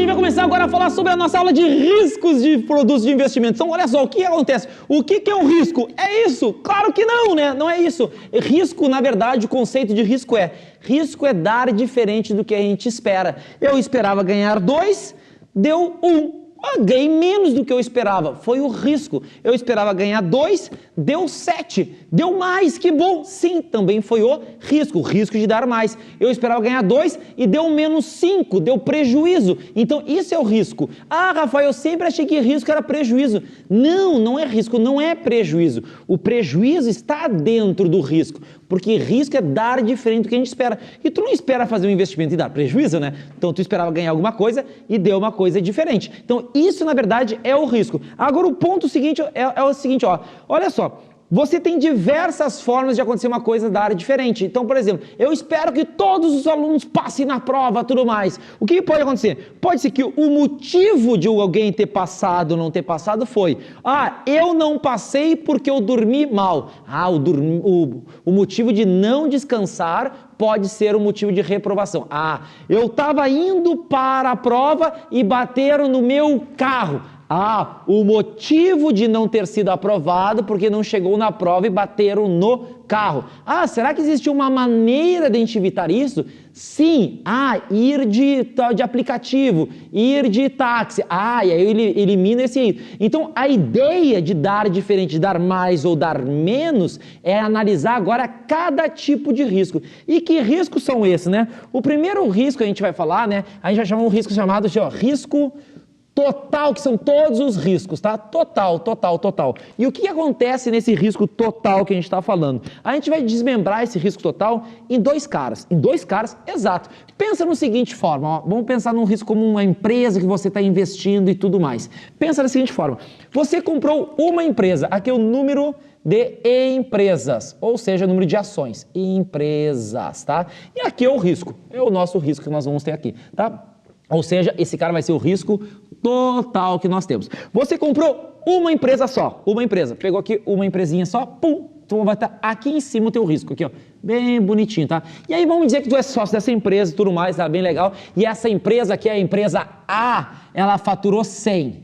gente vai começar agora a falar sobre a nossa aula de riscos de produtos de investimento. Então, olha só, o que acontece? O que é um risco? É isso? Claro que não, né? Não é isso. Risco, na verdade, o conceito de risco é dar diferente do que a gente espera. Eu esperava ganhar 2, deu 1. Ganhei menos do que eu esperava, foi o risco. Eu esperava ganhar 2, deu 7, deu mais, que bom. Sim, também foi o risco de dar mais. Eu esperava ganhar 2 e deu menos 5, deu prejuízo. Então isso é o risco. Ah, Rafael, eu sempre achei que risco era prejuízo. Não, não é risco, não é prejuízo. O prejuízo está dentro do risco, porque risco é dar diferente do que a gente espera. E tu não espera fazer um investimento e dar prejuízo, né? Então tu esperava ganhar alguma coisa e deu uma coisa diferente. Então isso, na verdade, é o risco. Agora, o ponto seguinte é o seguinte, ó. Olha só, você tem diversas formas de acontecer uma coisa da área diferente. Então, por exemplo, eu espero que todos os alunos passem na prova, tudo mais. O que pode acontecer? Pode ser que o motivo de alguém ter passado ou não ter passado foi: eu não passei porque eu dormi mal. O motivo de não descansar pode ser um motivo de reprovação. Eu estava indo para a prova e bateram no meu carro. O motivo de não ter sido aprovado porque não chegou na prova e bateram no carro. Será que existe uma maneira de a gente evitar isso? Sim. Ir de aplicativo, ir de táxi. E aí ele elimina esse aí. Então, a ideia de dar diferente, de dar mais ou dar menos, é analisar agora cada tipo de risco. E que riscos são esses, né? O primeiro risco que a gente vai falar, né? A gente vai chamar um risco chamado de risco total, que são todos os riscos, tá? Total. E o que acontece nesse risco total que a gente está falando? A gente vai desmembrar esse risco total em 2 caras. Em 2 caras, exato. Pensa no seguinte forma, vamos pensar num risco como uma empresa que você está investindo e tudo mais. Pensa da seguinte forma: você comprou uma empresa, aqui é o número de empresas, ou seja, o número de ações, empresas, tá? E aqui é o risco, é o nosso risco que nós vamos ter aqui, tá? Ou seja, esse cara vai ser o risco total que nós temos. Você comprou uma empresa só, pegou aqui uma empresinha só, tu vai estar aqui em cima o teu risco, aqui ó, bem bonitinho, tá? E aí vamos dizer que tu é sócio dessa empresa e tudo mais, tá bem legal, e essa empresa aqui, a empresa A, ela faturou 100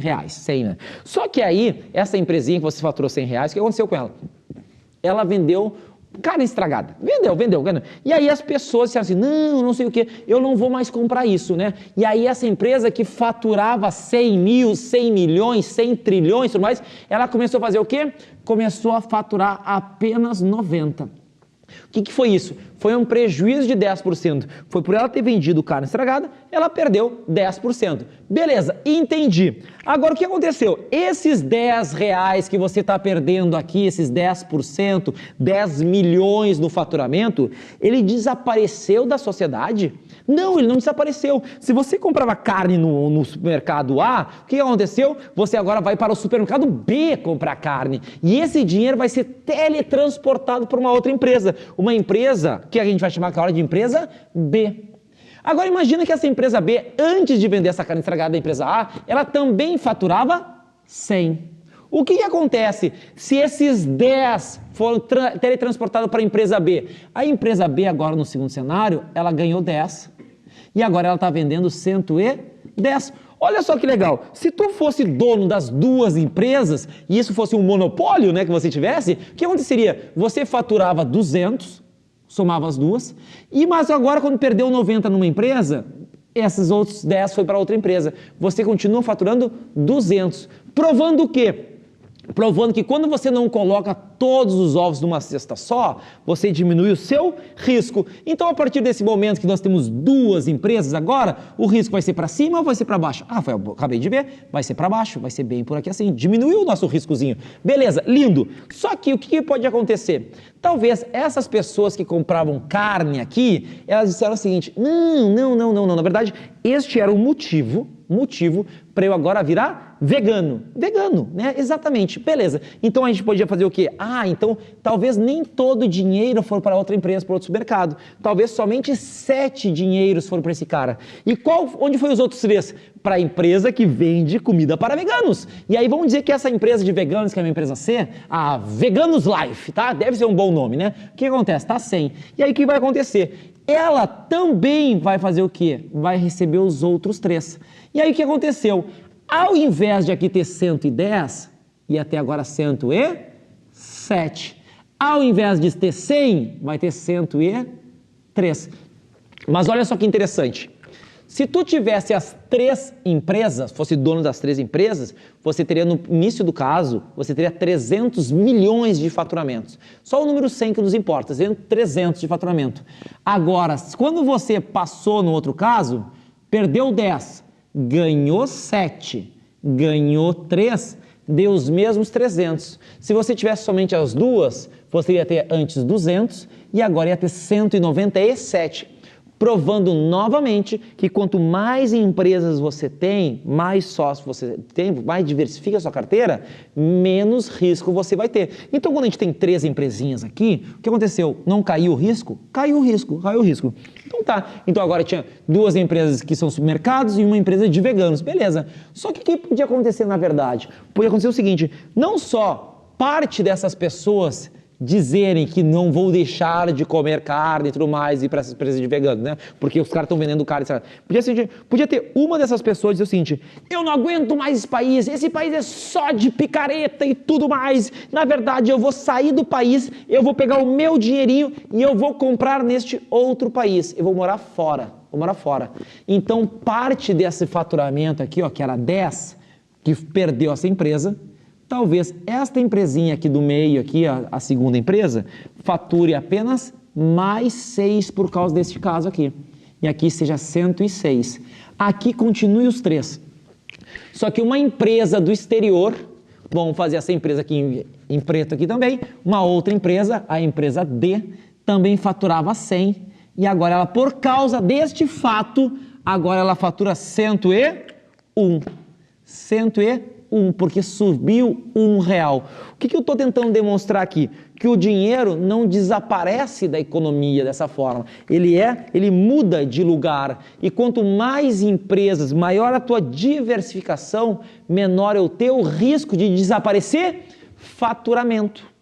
reais, 100, né? Só que aí, essa empresinha que você faturou 100 reais, o que aconteceu com ela? Ela vendeu carne estragada. Vendeu. E aí as pessoas disseram assim: não sei o que, eu não vou mais comprar isso, né? E aí essa empresa que faturava 100 mil, 100 milhões, 100 trilhões, tudo mais, ela começou a fazer o quê? Começou a faturar apenas 90. O que foi isso? Foi um prejuízo de 10%. Foi por ela ter vendido carne estragada, ela perdeu 10%. Beleza, entendi. Agora o que aconteceu? Esses 10 reais que você está perdendo aqui, esses 10%, 10 milhões no faturamento, ele desapareceu da sociedade? Não, ele não desapareceu. Se você comprava carne no supermercado A, o que aconteceu? Você agora vai para o supermercado B comprar carne. E esse dinheiro vai ser teletransportado para uma outra empresa. Uma empresa que a gente vai chamar agora de empresa B. Agora imagina que essa empresa B, antes de vender essa carne estragada da empresa A, ela também faturava 100. O que acontece se esses 10 foram teletransportados para a empresa B? A empresa B agora no segundo cenário, ela ganhou 10 e agora ela está vendendo 110. Olha só que legal, se tu fosse dono das 2 empresas e isso fosse um monopólio, né, que você tivesse, o que aconteceria? Você faturava 200, somava as 2, mas agora quando perdeu 90 numa empresa, esses outros 10 foi para outra empresa. Você continua faturando 200, provando o quê? Provando que quando você não coloca todos os ovos numa cesta só, você diminui o seu risco. Então, a partir desse momento que nós temos 2 empresas agora, o risco vai ser para cima ou vai ser para baixo? Eu acabei de ver, vai ser para baixo, vai ser bem por aqui assim, diminuiu o nosso riscozinho. Beleza, lindo. Só que o que pode acontecer? Talvez essas pessoas que compravam carne aqui, elas disseram o seguinte: não, na verdade, este era o motivo para eu agora virar vegano, né? Exatamente, beleza. Então a gente podia fazer o quê? Então talvez nem todo o dinheiro for para outra empresa, para outro supermercado. Talvez somente 7 dinheiros foram para esse cara. E onde foi os outros 3? Para a empresa que vende comida para veganos. E aí vamos dizer que essa empresa de veganos, que é uma empresa C, a Veganos Life, tá? Deve ser um bom nome, né? O que acontece? Tá 100. E aí o que vai acontecer? ela também vai fazer o quê? Vai receber os outros 3. E aí o que aconteceu? Ao invés de aqui ter 110, e até agora 107. Ao invés de ter 100, vai ter 103. Mas olha só que interessante. Se tu tivesse as 3 empresas, fosse dono das 3 empresas, você teria no início do caso, você teria 300 milhões de faturamentos. Só o número 100 que nos importa, 300 de faturamento. Agora, quando você passou no outro caso, perdeu 10, ganhou 7, ganhou 3, deu os mesmos 300. Se você tivesse somente as duas, você ia ter antes 200 e agora ia ter 197. Provando novamente que quanto mais empresas você tem, mais sócios você tem, mais diversifica a sua carteira, menos risco você vai ter. Então, quando a gente tem 3 empresinhas aqui, o que aconteceu? Não caiu o risco? Caiu o risco, caiu o risco. Então tá, então agora tinha 2 empresas que são supermercados e uma empresa de veganos, beleza. Só que o que podia acontecer na verdade? Podia acontecer o seguinte, não só parte dessas pessoas dizerem que não vou deixar de comer carne e tudo mais e para essas empresas de veganos, né? Porque os caras estão vendendo carne. Podia ter uma dessas pessoas dizer o seguinte, eu não aguento mais esse país é só de picareta e tudo mais. Na verdade, eu vou sair do país, eu vou pegar o meu dinheirinho e eu vou comprar neste outro país. Eu vou morar fora, Então, parte desse faturamento aqui, ó, que era 10, que perdeu essa empresa, talvez esta empresinha aqui do meio, aqui, a segunda empresa, fature apenas mais 6 por causa deste caso aqui. E aqui seja 106. Aqui continue os 3. Só que uma empresa do exterior, vamos fazer essa empresa aqui em preto aqui também, uma outra empresa, a empresa D, também faturava 100. E agora ela, por causa deste fato, agora ela fatura 101. 101. Porque subiu R$1. O que eu estou tentando demonstrar aqui? Que o dinheiro não desaparece da economia dessa forma. Ele muda de lugar. E quanto mais empresas, maior a tua diversificação, menor é o teu risco de desaparecer faturamento.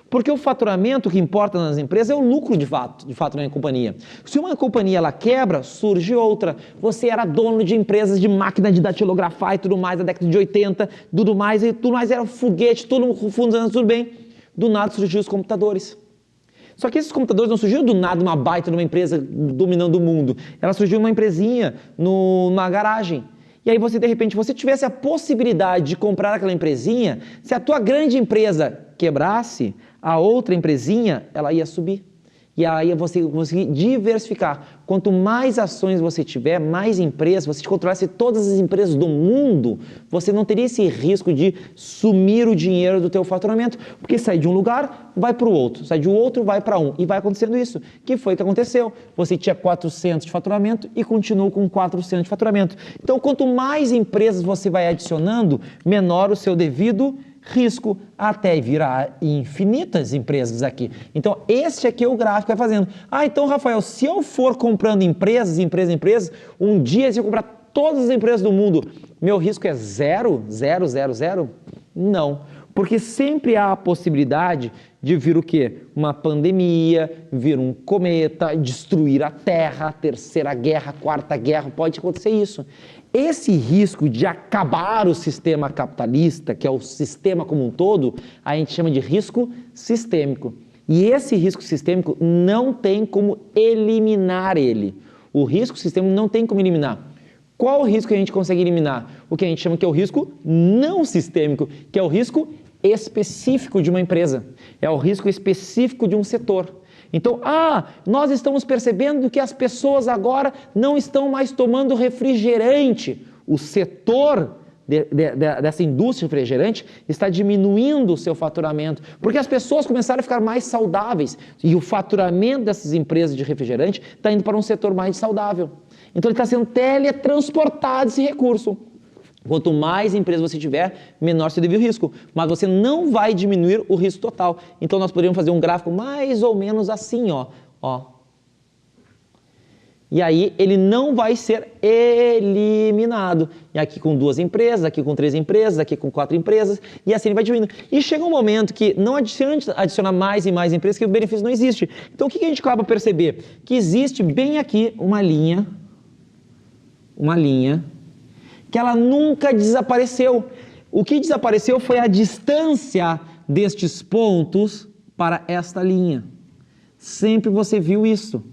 Porque o faturamento que importa nas empresas é o lucro de fato na companhia. Se uma companhia ela quebra, surge outra. Você era dono de empresas de máquina de datilografar e tudo mais na década de 80, tudo mais era foguete, tudo funcionando tudo bem. Do nada surgiu os computadores. Só que esses computadores não surgiram do nada uma baita de uma empresa dominando o mundo. Ela surgiu uma empresinha numa garagem. E aí você, de repente, você tivesse a possibilidade de comprar aquela empresinha, se a tua grande empresa quebrasse, a outra empresinha, ela ia subir. E aí você conseguir diversificar. Quanto mais ações você tiver, mais empresas, você controlasse todas as empresas do mundo, você não teria esse risco de sumir o dinheiro do teu faturamento, porque sai de um lugar, vai para o outro, sai de um outro, vai para um. E vai acontecendo isso. Que foi o que aconteceu? Você tinha 400 de faturamento e continua com 400 de faturamento. Então, quanto mais empresas você vai adicionando, menor o seu devido risco, até virar infinitas empresas aqui. Então, este aqui é o gráfico que vai fazendo. Então, Rafael, se eu for comprando empresas, um dia se eu comprar todas as empresas do mundo, meu risco é 0? Não. Porque sempre há a possibilidade de vir o quê? Uma pandemia, vir um cometa, destruir a Terra, terceira guerra, quarta guerra, pode acontecer isso. Esse risco de acabar o sistema capitalista, que é o sistema como um todo, a gente chama de risco sistêmico. E esse risco sistêmico não tem como eliminar ele. O risco sistêmico não tem como eliminar. Qual o risco que a gente consegue eliminar? O que a gente chama que é o risco não sistêmico, que é o risco específico de uma empresa. É o risco específico de um setor. Então, nós estamos percebendo que as pessoas agora não estão mais tomando refrigerante. O setor dessa indústria de refrigerante está diminuindo o seu faturamento, porque as pessoas começaram a ficar mais saudáveis e o faturamento dessas empresas de refrigerante está indo para um setor mais saudável. Então, ele está sendo teletransportado esse recurso. Quanto mais empresas você tiver, menor seu devido risco. Mas você não vai diminuir o risco total. Então, nós poderíamos fazer um gráfico mais ou menos assim, ó. E aí ele não vai ser eliminado. E aqui com 2 empresas, aqui com 3 empresas, aqui com 4 empresas, e assim ele vai diminuindo. E chega um momento que não adianta adicionar mais e mais empresas, que o benefício não existe. Então o que a gente acaba perceber? Que existe bem aqui uma linha, que ela nunca desapareceu. O que desapareceu foi a distância destes pontos para esta linha. Sempre você viu isso.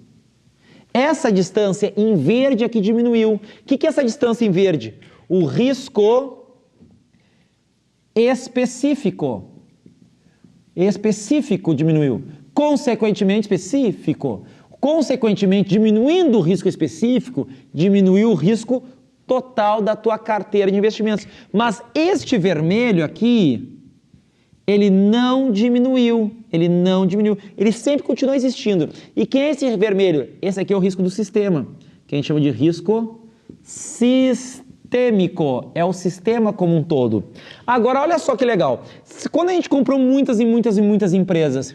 Essa distância em verde aqui diminuiu. O que é essa distância em verde? O risco específico. Específico diminuiu. Consequentemente, específico. Consequentemente, diminuindo o risco específico, diminuiu o risco total da tua carteira de investimentos. Mas este vermelho aqui, ele não diminuiu, ele sempre continua existindo. E quem é esse vermelho? Esse aqui é o risco do sistema, que a gente chama de risco sistêmico, é o sistema como um todo. Agora, olha só que legal, quando a gente comprou muitas empresas,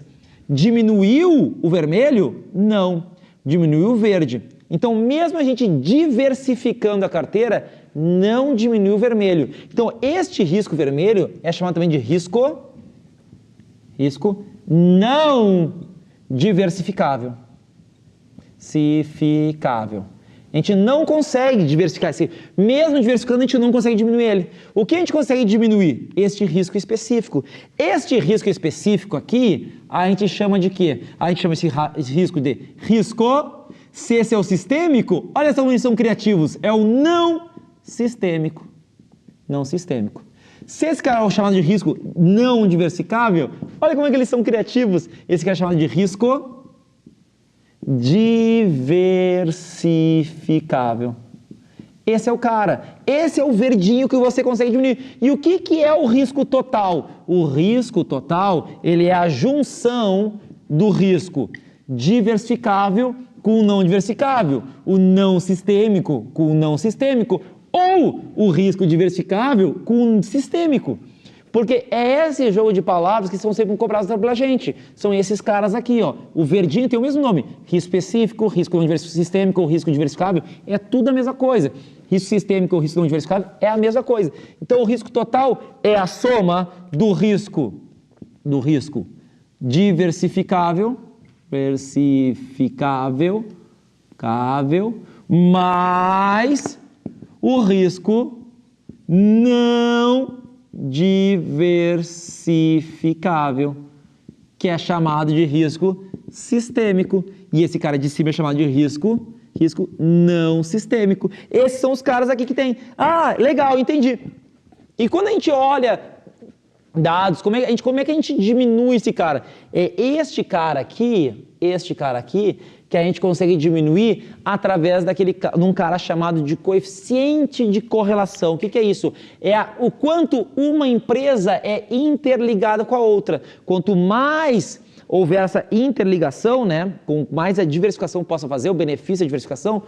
diminuiu o vermelho? Não, diminuiu o verde. Então, mesmo a gente diversificando a carteira, não diminuiu o vermelho. Então, este risco vermelho é chamado também de risco não diversificável. A gente não consegue diversificar esse. Mesmo diversificando, a gente não consegue diminuir ele. O que a gente consegue diminuir? Este risco específico. Este risco específico aqui, a gente chama de quê? A gente chama esse risco de risco. Se esse é o sistêmico, olha só como eles são criativos. É o não sistêmico. Não sistêmico. Se esse cara é o chamado de risco não diversificável, olha como é que eles são criativos. Esse cara é chamado de risco diversificável. Esse é o cara. Esse é o verdinho que você consegue diminuir. E o que é o risco total? O risco total, ele é a junção do risco diversificável com o não diversificável, o não sistêmico com o não sistêmico, ou o risco diversificável com o sistêmico. Porque é esse jogo de palavras que são sempre cobrados pela gente. São esses caras aqui, ó. O verdinho tem o mesmo nome. Risco específico, risco não sistêmico, risco diversificável, é tudo a mesma coisa. Risco sistêmico, risco não diversificável é a mesma coisa. Então o risco total é a soma do risco diversificável, mais o risco não diversificável, que é chamado de risco sistêmico. E esse cara de cima é chamado de risco não sistêmico. Esses são os caras aqui que tem. Ah, legal, entendi. E quando a gente olha dados, como é que a gente diminui esse cara? É este cara aqui, que a gente consegue diminuir através de um cara chamado de coeficiente de correlação. O que é isso? É o quanto uma empresa é interligada com a outra. Quanto mais houver essa interligação, né, com mais a diversificação possa fazer, o benefício da diversificação,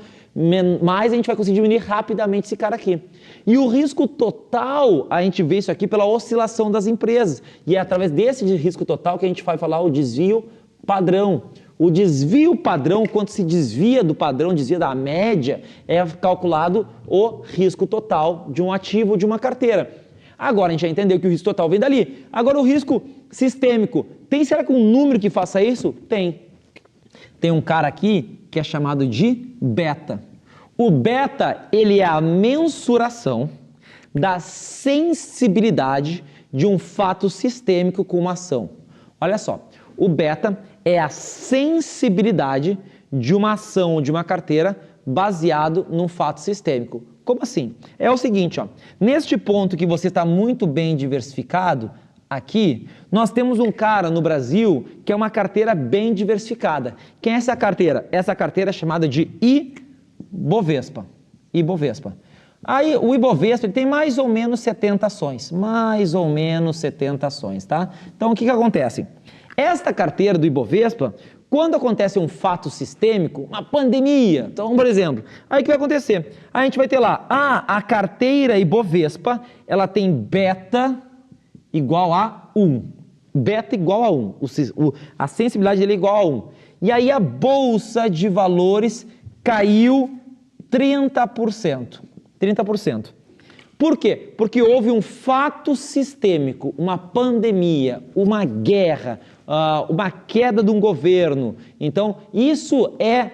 mais a gente vai conseguir diminuir rapidamente esse cara aqui. E o risco total, a gente vê isso aqui pela oscilação das empresas. E é através desse risco total que a gente vai falar o desvio padrão. O desvio padrão, quanto se desvia do padrão, desvia da média, é calculado o risco total de um ativo ou de uma carteira. Agora a gente já entendeu que o risco total vem dali. Agora o risco sistêmico, será que um número que faça isso? Tem. Tem um cara aqui que é chamado de beta. O beta, ele é a mensuração da sensibilidade de um fato sistêmico com uma ação. Olha só, o beta é a sensibilidade de uma ação ou de uma carteira baseado num fato sistêmico. Como assim? É o seguinte, ó, neste ponto que você está muito bem diversificado, aqui, nós temos um cara no Brasil que é uma carteira bem diversificada. Quem é essa carteira? Essa carteira é chamada de Ibovespa. Aí o Ibovespa ele tem mais ou menos 70 ações. Tá? Então o que acontece? Esta carteira do Ibovespa, quando acontece um fato sistêmico, uma pandemia, então, por exemplo, aí o que vai acontecer? A gente vai ter lá, a carteira Ibovespa, ela tem beta igual a 1. Beta igual a 1. A sensibilidade dele é igual a 1. E aí a Bolsa de Valores caiu 30%. 30%. Por quê? Porque houve um fato sistêmico, uma pandemia, uma guerra, uma queda de um governo. Então, isso é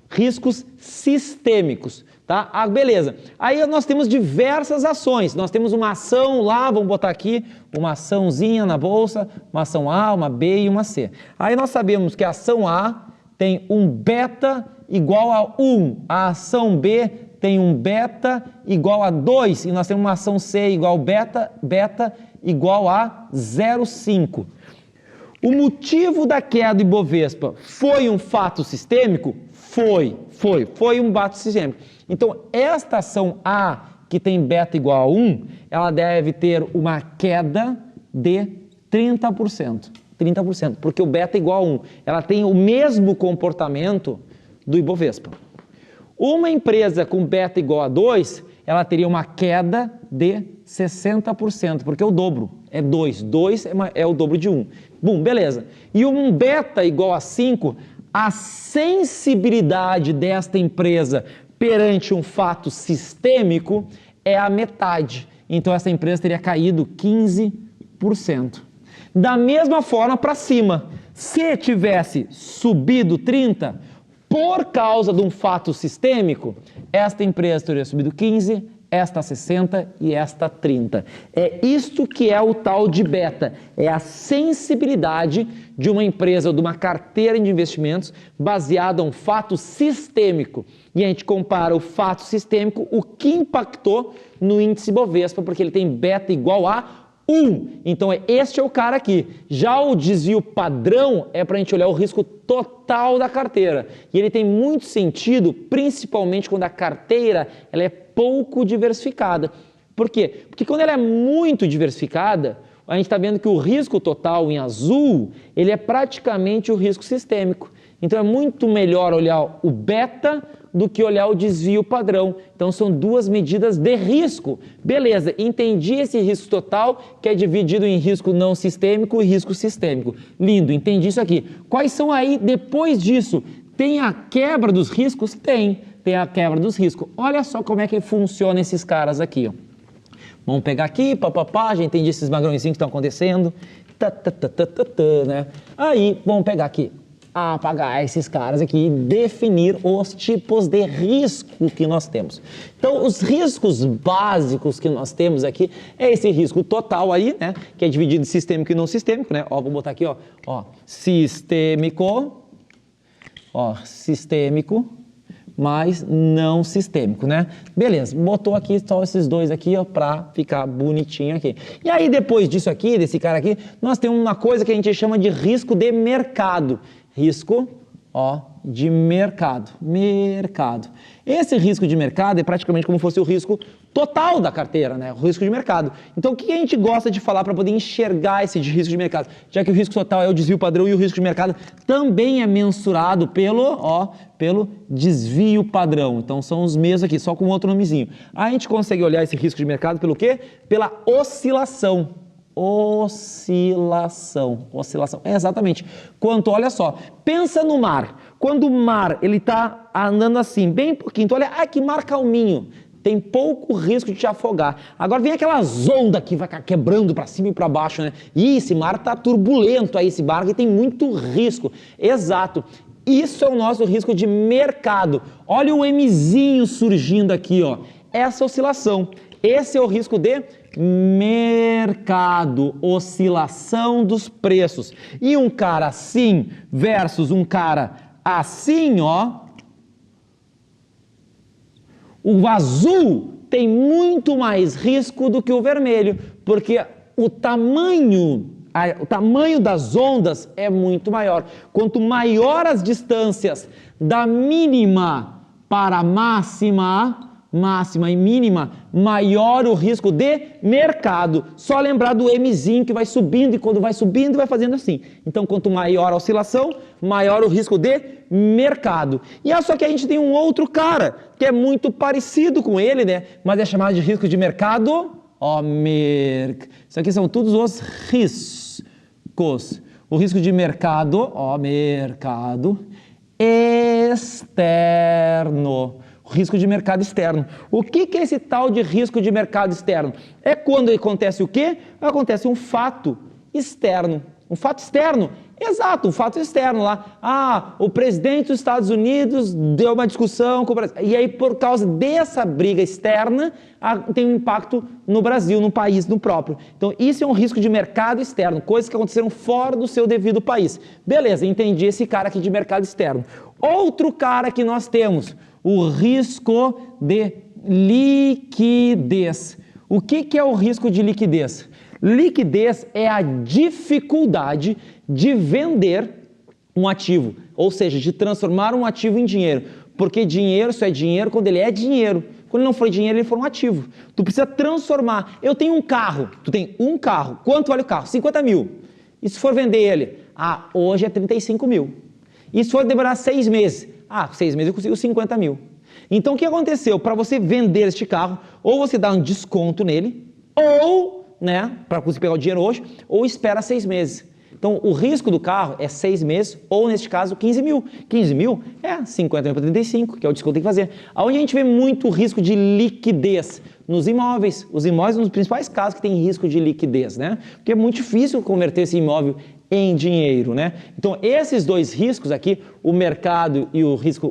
riscos sistêmicos, tá? Beleza. Aí nós temos diversas ações. Nós temos uma ação lá, vamos botar aqui, uma açãozinha na bolsa, uma ação A, uma B e uma C. Aí nós sabemos que a ação A tem um beta igual a 1, a ação B tem um beta igual a 2 e nós temos uma ação C igual beta igual a 0,5. O motivo da queda do Ibovespa foi um fato sistêmico? Foi um fato sistêmico. Então, esta ação A, que tem beta igual a 1, ela deve ter uma queda de 30%. 30%, porque o beta é igual a 1. Ela tem o mesmo comportamento do Ibovespa. Uma empresa com beta igual a 2, ela teria uma queda de 60%, porque é o dobro, é 2. 2 é o dobro de 1. Bom, beleza. E um beta igual a 5, a sensibilidade desta empresa perante um fato sistêmico é a metade. Então, essa empresa teria caído 15%. Da mesma forma para cima, se tivesse subido 30%, por causa de um fato sistêmico, esta empresa teria subido 15%, esta 60% e esta 30%. É isto que é o tal de beta, é a sensibilidade de uma empresa ou de uma carteira de investimentos baseada em um fato sistêmico. E a gente compara o fato sistêmico, o que impactou no índice Bovespa, porque ele tem beta igual a 1. Então, este é o cara aqui. Já o desvio padrão é para a gente olhar o risco total da carteira. E ele tem muito sentido, principalmente quando a carteira ela é pouco diversificada. Por quê? Porque quando ela é muito diversificada, a gente está vendo que o risco total em azul, ele é praticamente o risco sistêmico. Então, é muito melhor olhar o beta do que olhar o desvio padrão. Então, são duas medidas de risco. Beleza, entendi esse risco total, que é dividido em risco não sistêmico e risco sistêmico. Lindo, entendi isso aqui. Quais são aí, depois disso, tem a quebra dos riscos? Tem a quebra dos riscos. Olha só como é que funciona esses caras aqui, ó. Vamos pegar aqui, já entendi esses magrõezinhos que estão acontecendo. Né? Aí, vamos pegar aqui. Apagar esses caras aqui e definir os tipos de risco que nós temos. Então, os riscos básicos que nós temos aqui é esse risco total aí, né? Que é dividido em sistêmico e não sistêmico, né? Ó, vou botar aqui, ó, sistêmico, sistêmico, mas não sistêmico, né? Beleza, botou aqui só esses dois aqui, ó, pra ficar bonitinho aqui. E aí, depois disso aqui, desse cara aqui, nós temos uma coisa que a gente chama de risco de mercado. Risco, de mercado. Esse risco de mercado é praticamente como se fosse o risco total da carteira, né? O risco de mercado. Então, o que a gente gosta de falar para poder enxergar esse risco de mercado? Já que o risco total é o desvio padrão e o risco de mercado também é mensurado pelo desvio padrão. Então, são os mesmos aqui, só com outro nomezinho. A gente consegue olhar esse risco de mercado pelo quê? Pela oscilação. Oscilação, exatamente. Olha só, pensa no mar. Quando o mar ele está andando assim, bem pouquinho, então olha, que mar calminho, tem pouco risco de te afogar. Agora vem aquelas ondas que vai quebrando para cima e para baixo, né? E esse mar está turbulento aí, esse barco tem muito risco. Exato. Isso é o nosso risco de mercado. Olha o Mzinho surgindo aqui, ó. Essa oscilação. Esse é o risco de mercado, oscilação dos preços. E um cara assim versus um cara assim, ó. O azul tem muito mais risco do que o vermelho, porque o tamanho das ondas é muito maior. Quanto maior as distâncias da mínima para a máxima e mínima, maior o risco de mercado. Só lembrar do Mzinho que vai subindo e quando vai subindo vai fazendo assim. Então, quanto maior a oscilação, maior o risco de mercado. E só que a gente tem um outro cara que é muito parecido com ele, né? Mas é chamado de risco de mercado. Isso aqui são todos os riscos. O risco de mercado, mercado, externo. Risco de mercado externo. O que é esse tal de risco de mercado externo? É quando acontece o quê? Acontece um fato externo. Um fato externo? Exato, um fato externo lá. Ah, o presidente dos Estados Unidos deu uma discussão com o Brasil. E aí, por causa dessa briga externa, tem um impacto no Brasil, no país, no próprio. Então, isso é um risco de mercado externo, coisas que aconteceram fora do seu devido país. Beleza, entendi esse cara aqui de mercado externo. Outro cara que nós temos, o risco de liquidez. O que é o risco de liquidez? Liquidez é a dificuldade de vender um ativo, ou seja, de transformar um ativo em dinheiro, porque dinheiro só é dinheiro quando ele é dinheiro. Quando ele não for dinheiro, ele for um ativo. Tu precisa transformar. Eu tenho um carro, tu tem um carro. Quanto vale o carro? 50 mil. E se for vender ele? Ah, hoje é 35 mil. E se for demorar 6 meses? Ah, 6 meses eu consigo 50 mil. Então, o que aconteceu? Para você vender este carro, ou você dá um desconto nele, ou, para conseguir pegar o dinheiro hoje, ou espera 6 meses. Então, o risco do carro é 6 meses, ou neste caso, 15 mil. 15 mil é 50 mil para 35, que é o desconto que tem que fazer. Onde a gente vê muito risco de liquidez? Nos imóveis. Os imóveis são os principais casos que tem risco de liquidez, Porque é muito difícil converter esse imóvel em dinheiro, Então, esses dois riscos aqui, o mercado e o risco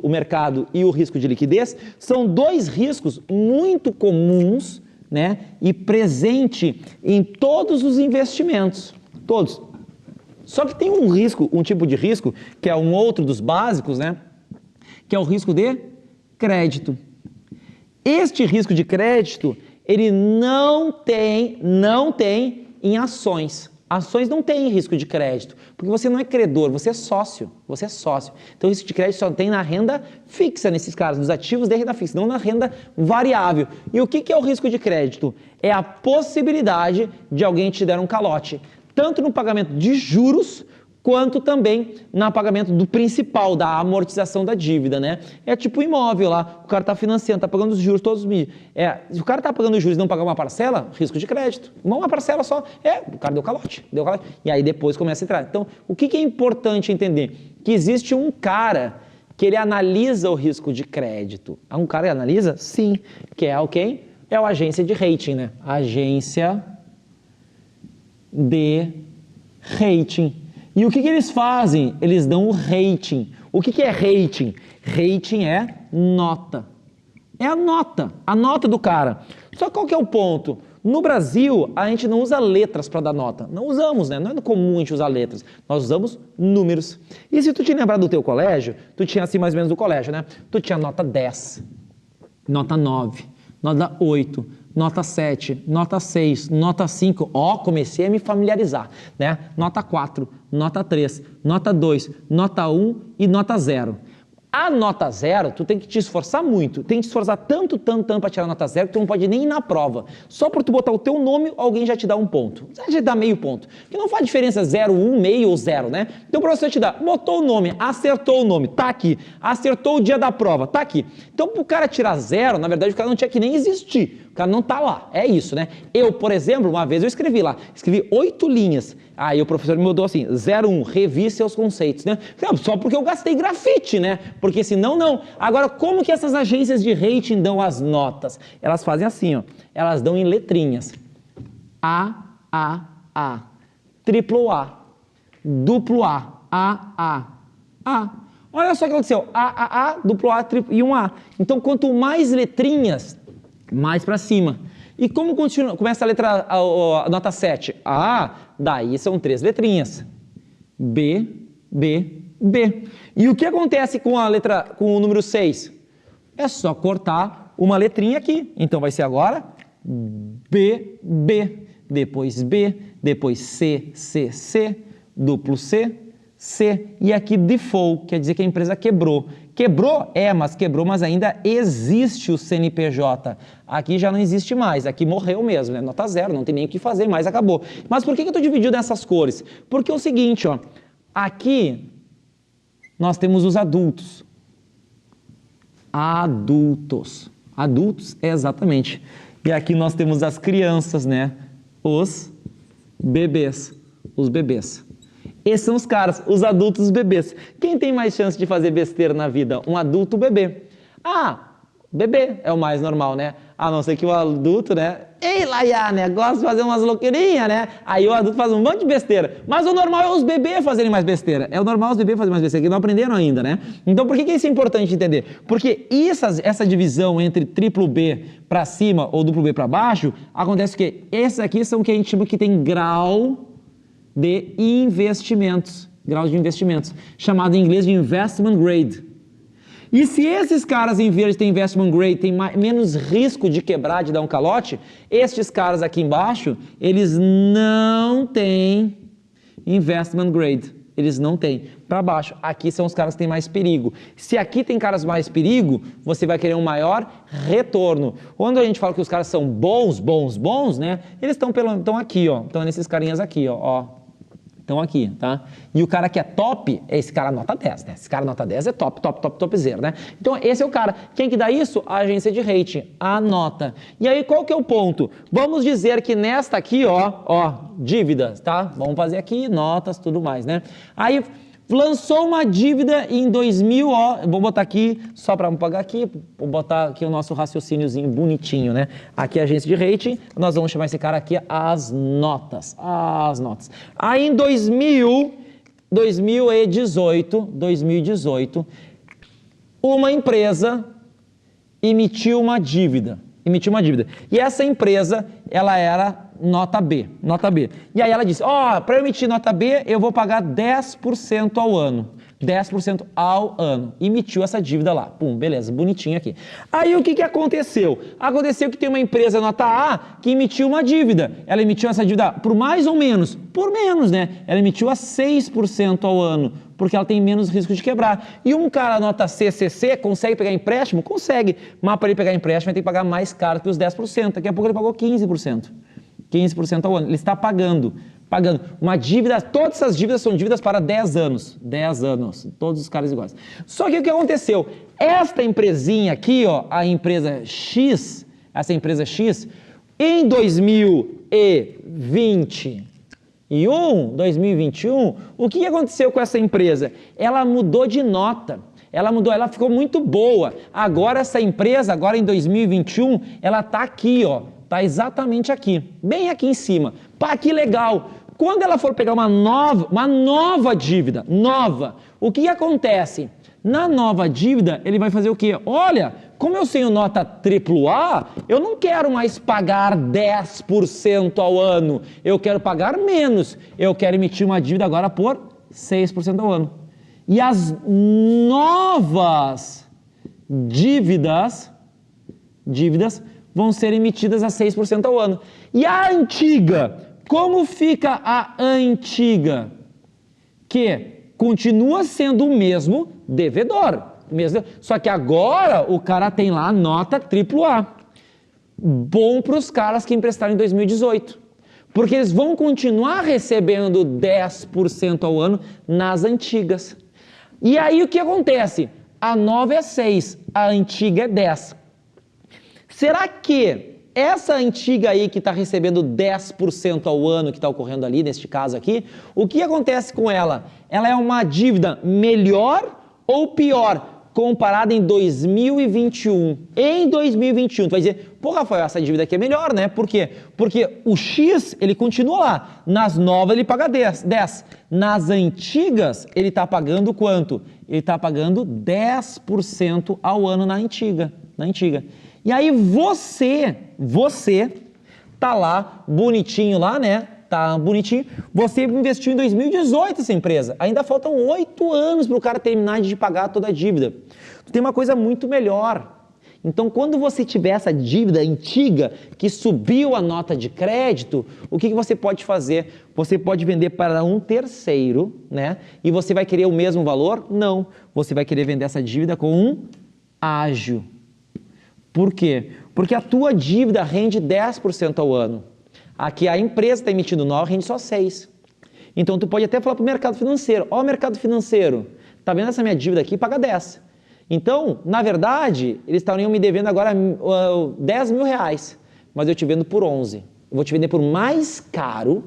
de liquidez, são dois riscos muito comuns, e presente em todos os investimentos, todos. Só que tem um tipo de risco, que é um outro dos básicos, que é o risco de crédito. Este risco de crédito, ele não tem em ações. Ações não têm risco de crédito, porque você não é credor, você é sócio. Então, o risco de crédito só tem na renda fixa, nesses casos, nos ativos de renda fixa, não na renda variável. E o que é o risco de crédito? É a possibilidade de alguém te dar um calote, tanto no pagamento de juros, quanto também no pagamento do principal, da amortização da dívida, É tipo imóvel lá, o cara está financiando, está pagando os juros todos os meses. Se o cara está pagando os juros e não pagar uma parcela, risco de crédito. Uma parcela só, o cara deu calote. E aí depois começa a entrar. Então, o que é importante entender? Que existe um cara que ele analisa o risco de crédito. Um cara que analisa? Sim. Que é o quem? É a agência de rating, Agência de rating. E o que eles fazem? Eles dão o rating. O que é rating? Rating é nota. É a nota do cara. Só qual que é o ponto? No Brasil, a gente não usa letras para dar nota. Não usamos, Não é comum a gente usar letras. Nós usamos números. E se tu te lembrar do teu colégio, tu tinha assim mais ou menos do colégio, Tu tinha nota 10, nota 9, nota 8, nota 7, nota 6, nota 5, comecei a me familiarizar, Nota 4, nota 3, nota 2, nota 1 e nota 0. A nota 0, tu tem que te esforçar muito, tem que te esforçar tanto para tirar a nota 0 que tu não pode nem ir na prova. Só por tu botar o teu nome, alguém já te dá um ponto. Já te dá meio ponto. Porque não faz diferença 0, 1, meio ou 0, Então o professor te dá, botou o nome, acertou o nome, tá aqui. Acertou o dia da prova, tá aqui. Então pro cara tirar 0, na verdade o cara não tinha que nem existir. O cara não tá lá, é isso, Eu, por exemplo, uma vez eu escrevi 8 linhas. Aí o professor me mudou assim, 01, revi seus conceitos, Só porque eu gastei grafite, Porque senão não. Agora, como que essas agências de rating dão as notas? Elas fazem assim, elas dão em letrinhas. A, triplo A, duplo A. Olha só o que aconteceu, A, duplo A, triplo e um A. Então, quanto mais letrinhas, mais para cima. E como começa a letra, a nota 7? Daí são 3 letrinhas. B. E o que acontece com com o número 6? É só cortar uma letrinha aqui. Então vai ser agora B, depois B, depois C, duplo C, e aqui default, quer dizer que a empresa quebrou. Quebrou, mas ainda existe o CNPJ. Aqui já não existe mais, aqui morreu mesmo, Nota 0, não tem nem o que fazer mais, acabou. Mas por que eu estou dividindo nessas cores? Porque é o seguinte, aqui nós temos os adultos. Adultos, exatamente. E aqui nós temos as crianças, Os bebês. Esses são os caras, os adultos bebês. Quem tem mais chance de fazer besteira na vida? Um adulto bebê. Ah, bebê é o mais normal, né? A não ser que o adulto, né? Ei, Laia, né? Gosta de fazer umas louqueirinhas, né? Aí o adulto faz um monte de besteira. Mas o normal é os bebês fazerem mais besteira. É o normal os bebês fazerem mais besteira, que não aprenderam ainda, né? Então por que isso é importante entender? Porque essa divisão entre triplo B para cima ou duplo B para baixo, acontece que esses aqui são o que a gente chama que tem grau de investimentos. Grau de investimentos. Chamado em inglês de investment grade. E se esses caras, em vez de ter investment grade, têm menos risco de quebrar, de dar um calote, estes caras aqui embaixo, eles não têm investment grade. Eles não têm. Para baixo, aqui são os caras que têm mais perigo. Se aqui tem caras mais perigo, você vai querer um maior retorno. Quando a gente fala que os caras são bons, né? Eles estão aqui, ó. Estão nesses carinhas aqui, ó. Estão aqui, tá? E o cara que é top é esse cara nota 10, né? Esse cara nota 10 é top, topzera, né? Então esse é o cara. Quem que dá isso? A agência de rating, a nota. E aí qual que é o ponto? Vamos dizer que nesta aqui, ó, dívidas, tá? Vamos fazer aqui, notas, tudo mais, né? Aí lançou uma dívida em 2000, ó, vou botar aqui, só para pagar aqui, vou botar aqui o nosso raciocíniozinho bonitinho, né? Aqui é a agência de rating, nós vamos chamar esse cara aqui as notas. Aí em 2018, uma empresa emitiu uma dívida. E essa empresa, ela era nota B. E aí ela disse, para eu emitir nota B, eu vou pagar 10% ao ano. 10% ao ano. Emitiu essa dívida lá. Pum, beleza, bonitinho aqui. Aí o que aconteceu? Aconteceu que tem uma empresa nota A que emitiu uma dívida. Ela emitiu essa dívida por mais ou menos? Por menos, né? Ela emitiu a 6% ao ano, porque ela tem menos risco de quebrar. E um cara nota CCC consegue pegar empréstimo? Consegue. Mas para ele pegar empréstimo, ele tem que pagar mais caro que os 10%. Daqui a pouco ele pagou 15%. 15% ao ano. Ele está pagando uma dívida, todas essas dívidas são dívidas para 10 anos. 10 anos, todos os caras iguais. Só que o que aconteceu? Esta empresinha aqui, ó, a empresa X, essa empresa X, em 2021, o que aconteceu com essa empresa? Ela mudou de nota. Ela ficou muito boa. Agora essa empresa, agora em 2021, ela está aqui, ó. Está exatamente aqui, bem aqui em cima. Pá, que legal! Quando ela for pegar uma nova dívida, o que acontece? Na nova dívida, ele vai fazer o quê? Olha, como eu tenho nota AAA, eu não quero mais pagar 10% ao ano, eu quero pagar menos, eu quero emitir uma dívida agora por 6% ao ano. E as novas dívidas vão ser emitidas a 6% ao ano. E a antiga? Como fica a antiga? Que continua sendo o mesmo devedor. Só que agora o cara tem lá a nota AAA. Bom para os caras que emprestaram em 2018. Porque eles vão continuar recebendo 10% ao ano nas antigas. E aí o que acontece? A nova é 6, a antiga é 10. Será que essa antiga aí que está recebendo 10% ao ano que está ocorrendo ali, neste caso aqui, o que acontece com ela? Ela é uma dívida melhor ou pior comparada em 2021? Em 2021, tu vai dizer, pô, Rafael, essa dívida aqui é melhor, né? Por quê? Porque o X, ele continua lá. Nas novas, ele paga 10. Nas antigas, ele está pagando quanto? Ele está pagando 10% ao ano na antiga. E aí você tá lá, bonitinho lá, né? Tá bonitinho. Você investiu em 2018 essa empresa. Ainda faltam 8 anos para o cara terminar de pagar toda a dívida. Tem uma coisa muito melhor. Então, quando você tiver essa dívida antiga que subiu a nota de crédito, o que você pode fazer? Você pode vender para um terceiro, né? E você vai querer o mesmo valor? Não. Você vai querer vender essa dívida com um ágio. Por quê? Porque a tua dívida rende 10% ao ano. Aqui a empresa está emitindo nova, rende só 6%. Então, tu pode até falar para o mercado financeiro, ó, mercado financeiro, tá vendo essa minha dívida aqui? Paga 10. Então, na verdade, eles estariam me devendo agora 10 mil reais, mas eu te vendo por 11. Eu vou te vender por mais caro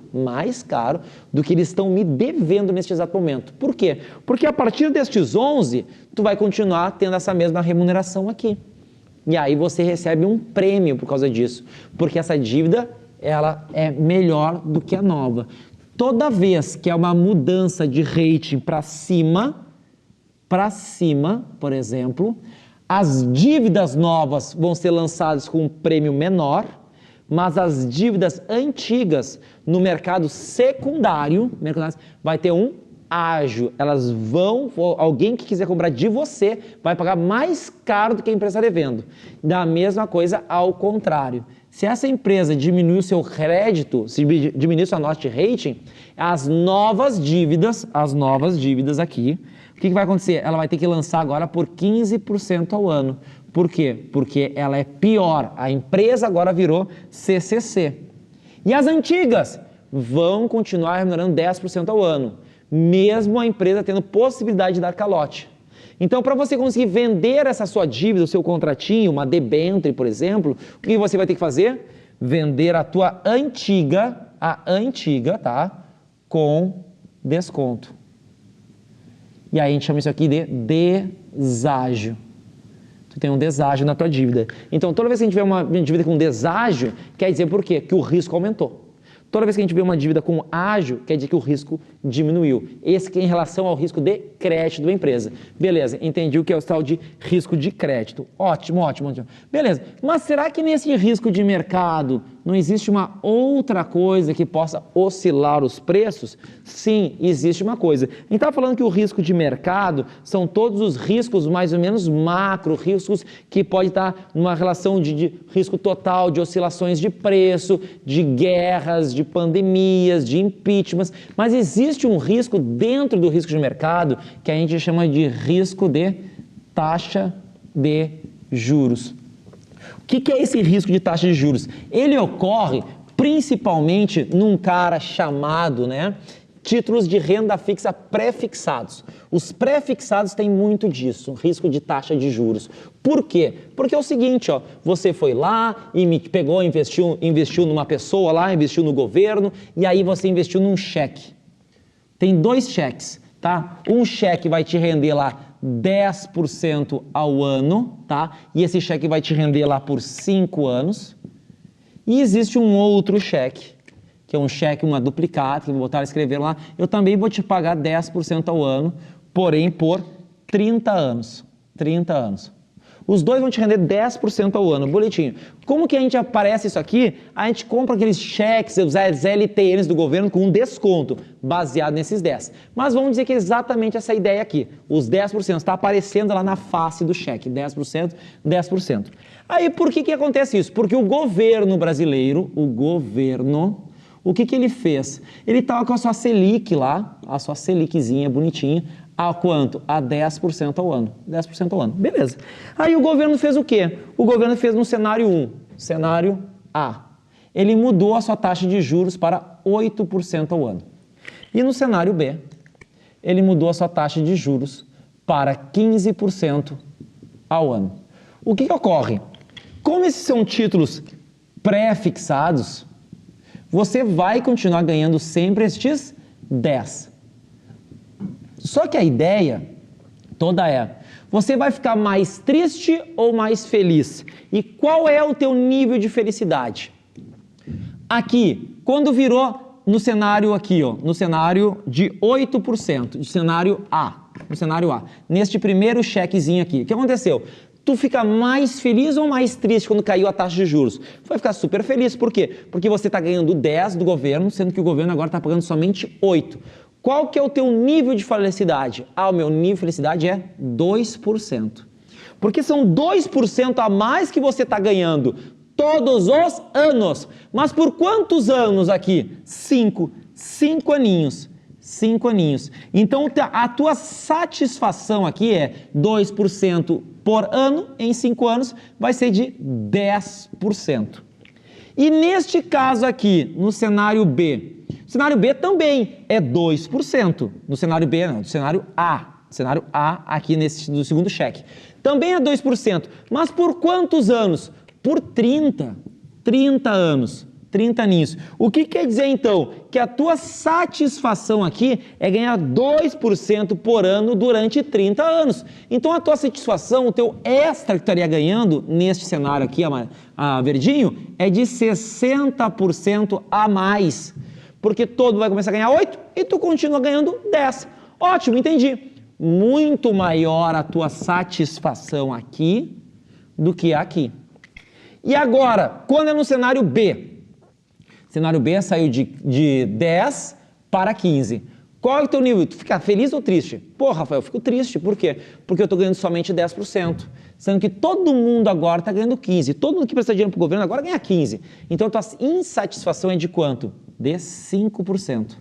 do que eles estão me devendo neste exato momento. Por quê? Porque a partir destes 11, tu vai continuar tendo essa mesma remuneração aqui. E aí você recebe um prêmio por causa disso, porque essa dívida, ela é melhor do que a nova. Toda vez que é uma mudança de rating para cima, por exemplo, as dívidas novas vão ser lançadas com um prêmio menor, mas as dívidas antigas no mercado secundário vai ter um ágio. Elas vão, alguém que quiser comprar de você vai pagar mais caro do que a empresa está devendo. Da mesma coisa ao contrário. Se essa empresa diminuir o seu crédito, se diminuir sua nota de rating, as novas dívidas aqui, o que vai acontecer? Ela vai ter que lançar agora por 15% ao ano. Por quê? Porque ela é pior. A empresa agora virou CCC. E as antigas vão continuar remunerando 10% ao ano, mesmo a empresa tendo possibilidade de dar calote. Então, para você conseguir vender essa sua dívida, o seu contratinho, uma debênture, por exemplo, o que você vai ter que fazer? Vender a tua antiga, tá? Com desconto. E aí a gente chama isso aqui de deságio. Tu tem um deságio na tua dívida. Então, toda vez que a gente vê uma dívida com deságio, quer dizer por quê? Que o risco aumentou. Toda vez que a gente vê uma dívida com ágio, quer dizer que o risco diminuiu. Esse que é em relação ao risco de crédito da empresa. Beleza, entendi o que é o tal de risco de crédito. Ótimo. Beleza, mas será que nesse risco de mercado não existe uma outra coisa que possa oscilar os preços? Sim, existe uma coisa. A gente está falando que o risco de mercado são todos os riscos mais ou menos macro, riscos que pode estar numa relação de risco total, de oscilações de preço, de guerras, de pandemias, de impeachments, mas existe um risco dentro do risco de mercado que a gente chama de risco de taxa de juros. O que é esse risco de taxa de juros? Ele ocorre principalmente num cara chamado, títulos de renda fixa pré-fixados. Os pré-fixados têm muito disso, risco de taxa de juros. Por quê? Porque é o seguinte, você foi lá e me pegou, investiu numa pessoa lá, investiu no governo, e aí você investiu num cheque. Tem 2 cheques, tá? Um cheque vai te render lá 10% ao ano, tá? E esse cheque vai te render lá por 5 anos. E existe um outro cheque, que é um cheque, uma duplicata, que eu vou botar a escrever lá. Eu também vou te pagar 10% ao ano, porém por 30 anos. 30 anos. Os dois vão te render 10% ao ano, bonitinho. Como que a gente aparece isso aqui? A gente compra aqueles cheques, os LTNs do governo com um desconto, baseado nesses 10. Mas vamos dizer que é exatamente essa ideia aqui. Os 10% está aparecendo lá na face do cheque, 10%, 10%. Aí por que acontece isso? Porque o governo brasileiro, o que ele fez? Ele estava com a sua Selic lá, a sua Seliczinha bonitinha, a quanto? A 10% ao ano. 10% ao ano. Beleza. Aí o governo fez o quê? O governo fez no cenário 1, cenário A. Ele mudou a sua taxa de juros para 8% ao ano. E no cenário B, ele mudou a sua taxa de juros para 15% ao ano. O que ocorre? Como esses são títulos pré-fixados, você vai continuar ganhando sempre estes 10. Só que a ideia toda é, você vai ficar mais triste ou mais feliz? E qual é o teu nível de felicidade? Aqui, quando virou no cenário aqui, no cenário de 8%, no cenário A, neste primeiro chequezinho aqui, o que aconteceu? Tu fica mais feliz ou mais triste quando caiu a taxa de juros? Vai ficar super feliz, por quê? Porque você está ganhando 10 do governo, sendo que o governo agora está pagando somente 8. Qual que é o teu nível de felicidade? O meu nível de felicidade é 2%. Porque são 2% a mais que você está ganhando todos os anos. Mas por quantos anos aqui? 5 aninhos. 5 aninhos. Então, a tua satisfação aqui é 2% por ano, em 5 anos, vai ser de 10%. E neste caso aqui, no cenário B, o cenário B também é 2%. No cenário B, não, no cenário A. Cenário A, aqui no segundo cheque. Também é 2%. Mas por quantos anos? Por 30 anos. 30 aninhos. O que quer dizer então? Que a tua satisfação aqui é ganhar 2% por ano durante 30 anos. Então a tua satisfação, o teu extra que tu estaria ganhando neste cenário aqui, verdinho, é de 60% a mais. Porque todo vai começar a ganhar 8 e tu continua ganhando 10. Ótimo, entendi. Muito maior a tua satisfação aqui do que aqui. E agora, quando é no cenário B? Cenário B saiu de 10 para 15. Qual é o teu nível? Tu fica feliz ou triste? Pô, Rafael, eu fico triste. Por quê? Porque eu estou ganhando somente 10%. Sendo que todo mundo agora está ganhando 15%. Todo mundo que presta dinheiro para o governo agora ganha 15%. Então, a tua insatisfação é de quanto? De 5%.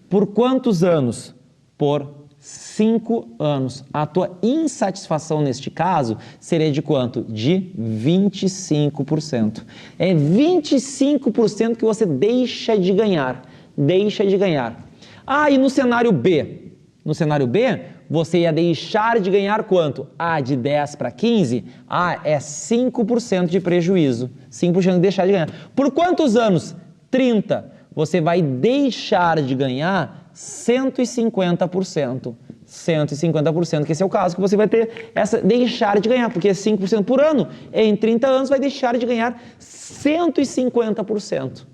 Por quantos anos? Por 5 anos. A tua insatisfação neste caso seria de quanto? De 25%. É 25% que você deixa de ganhar. Deixa de ganhar. Ah, e no cenário B? No cenário B, você ia deixar de ganhar quanto? Ah, de 10 para 15? Ah, é 5% de prejuízo. 5% de deixar de ganhar. Por quantos anos? 30. Você vai deixar de ganhar 150%. 150%, que esse é o caso que você vai ter deixar de ganhar, porque é 5% por ano. Em 30 anos vai deixar de ganhar 150%.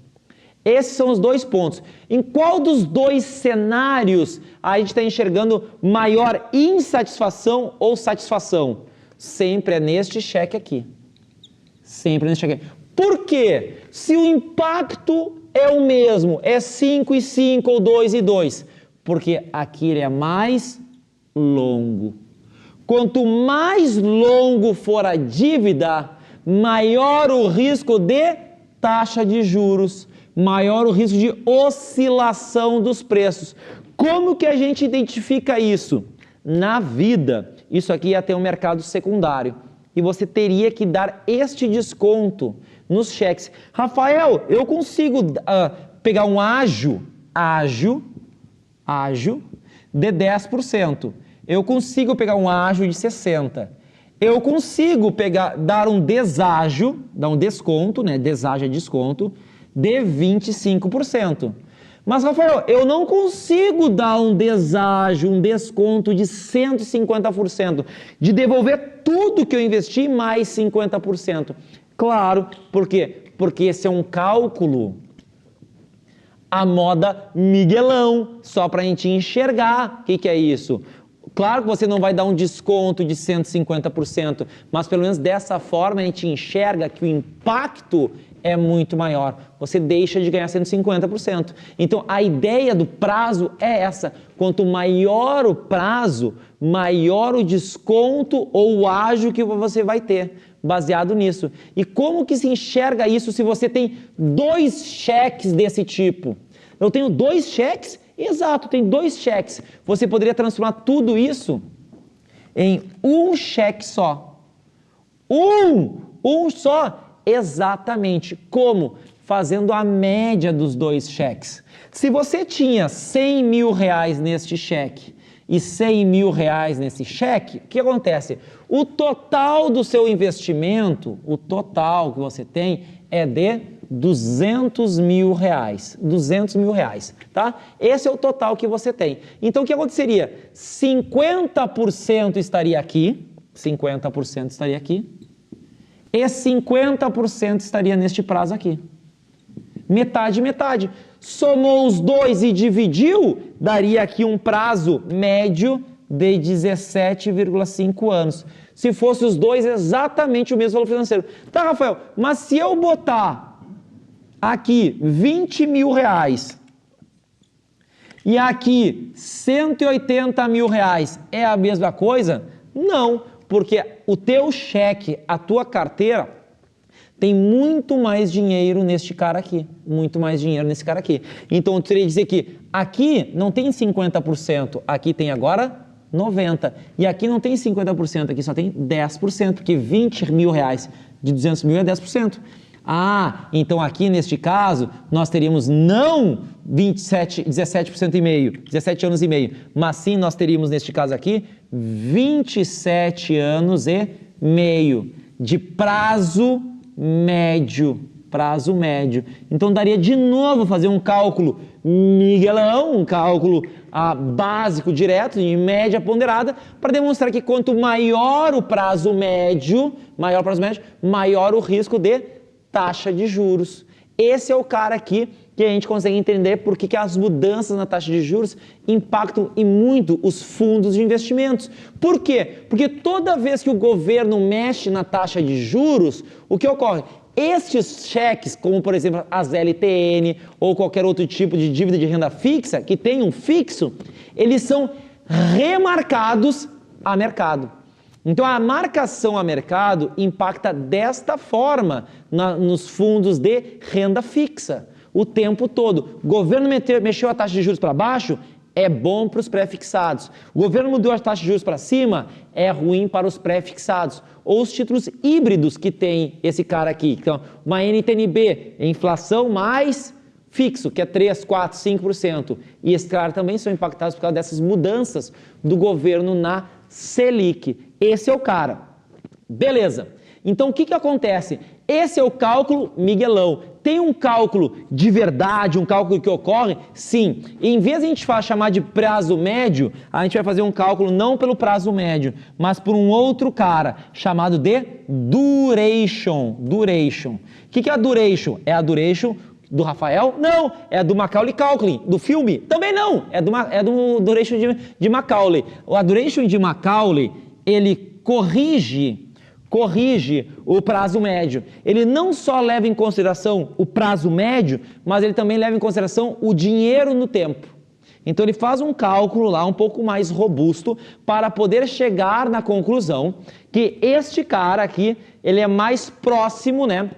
Esses são os dois pontos. Em qual dos dois cenários a gente está enxergando maior insatisfação ou satisfação? Sempre é neste cheque aqui. Sempre neste cheque aqui. Por quê? Se o impacto é o mesmo, é 5 e 5 ou 2 e 2, porque aqui ele é mais longo. Quanto mais longo for a dívida, maior o risco de taxa de juros, maior o risco de oscilação dos preços. Como que a gente identifica isso? Na vida, isso aqui ia ter um mercado secundário e você teria que dar este desconto nos cheques. Rafael, eu consigo pegar um ágio de 10%. Eu consigo pegar um ágio de 60%. Eu consigo dar um deságio, dar um desconto, né? Deságio é desconto, de 25%. Mas, Rafael, eu não consigo dar um deságio, um desconto de 150%, de devolver tudo que eu investi mais 50%. Claro, por quê? Porque esse é um cálculo à moda Miguelão, só para a gente enxergar o que é isso. Claro que você não vai dar um desconto de 150%, mas pelo menos dessa forma a gente enxerga que o impacto é muito maior. Você deixa de ganhar 150%. Então a ideia do prazo é essa. Quanto maior o prazo, maior o desconto ou o ágio que você vai ter, baseado nisso. E como que se enxerga isso se você tem 2 cheques desse tipo? Eu tenho 2 cheques? Exato, tem 2 cheques. Você poderia transformar tudo isso em um cheque só. Um só. Exatamente. Como? Fazendo a média dos 2 cheques. Se você tinha 100 mil reais neste cheque e 100 mil reais nesse cheque, o que acontece? O total do seu investimento, o total que você tem é de 200 mil reais. 200 mil reais, tá? Esse é o total que você tem. Então, o que aconteceria? 50% estaria aqui, 50% estaria aqui, e 50% estaria neste prazo aqui. Metade, metade. Somou os dois e dividiu, daria aqui um prazo médio de 17,5 anos. Se fosse os dois, exatamente o mesmo valor financeiro. Tá, Rafael, mas se eu botar aqui 20 mil reais e aqui 180 mil reais, é a mesma coisa? Não, porque o teu cheque, a tua carteira, tem muito mais dinheiro neste cara aqui, muito mais dinheiro nesse cara aqui. Então, eu teria que dizer que aqui não tem 50%, aqui tem agora 90%. E aqui não tem 50%, aqui só tem 10%, porque 20 mil reais de 200 mil é 10%. Ah, então aqui neste caso, nós teríamos não 17% e meio, 17 anos e meio, mas sim nós teríamos neste caso aqui 27 anos e meio de prazo médio prazo médio. Então daria de novo fazer um cálculo Miguelão, um cálculo básico direto, em média ponderada, para demonstrar que quanto maior o prazo médio, maior o risco de taxa de juros. Esse é o cara aqui que a gente consegue entender por que as mudanças na taxa de juros impactam e muito os fundos de investimentos. Por quê? Porque toda vez que o governo mexe na taxa de juros, o que ocorre? Estes cheques, como por exemplo as LTN ou qualquer outro tipo de dívida de renda fixa, que tem um fixo, eles são remarcados a mercado. Então a marcação a mercado impacta desta forma nos fundos de renda fixa o tempo todo. O governo mexeu a taxa de juros para baixo, é bom para os pré-fixados. O governo mudou a taxa de juros para cima, é ruim para os pré-fixados. Ou os títulos híbridos que tem esse cara aqui. Então, uma NTNB, inflação mais fixo, que é 3, 4, 5%. E esses caras também são impactados por causa dessas mudanças do governo na Selic. Esse é o cara. Beleza. Então, o que acontece? Esse é o cálculo Miguelão. Tem um cálculo de verdade, um cálculo que ocorre? Sim. E em vez de a gente chamar de prazo médio, a gente vai fazer um cálculo não pelo prazo médio, mas por um outro cara, chamado de duration. Duration. O que é a duration? É a duration do Rafael? Não. É a do Macaulay Culkin, do filme? Também não. É do duration de Macaulay. A duration de Macaulay, ele corrige o prazo médio. Ele não só leva em consideração o prazo médio, mas ele também leva em consideração o dinheiro no tempo. Então ele faz um cálculo lá um pouco mais robusto para poder chegar na conclusão que este cara aqui, ele é mais próximo, né,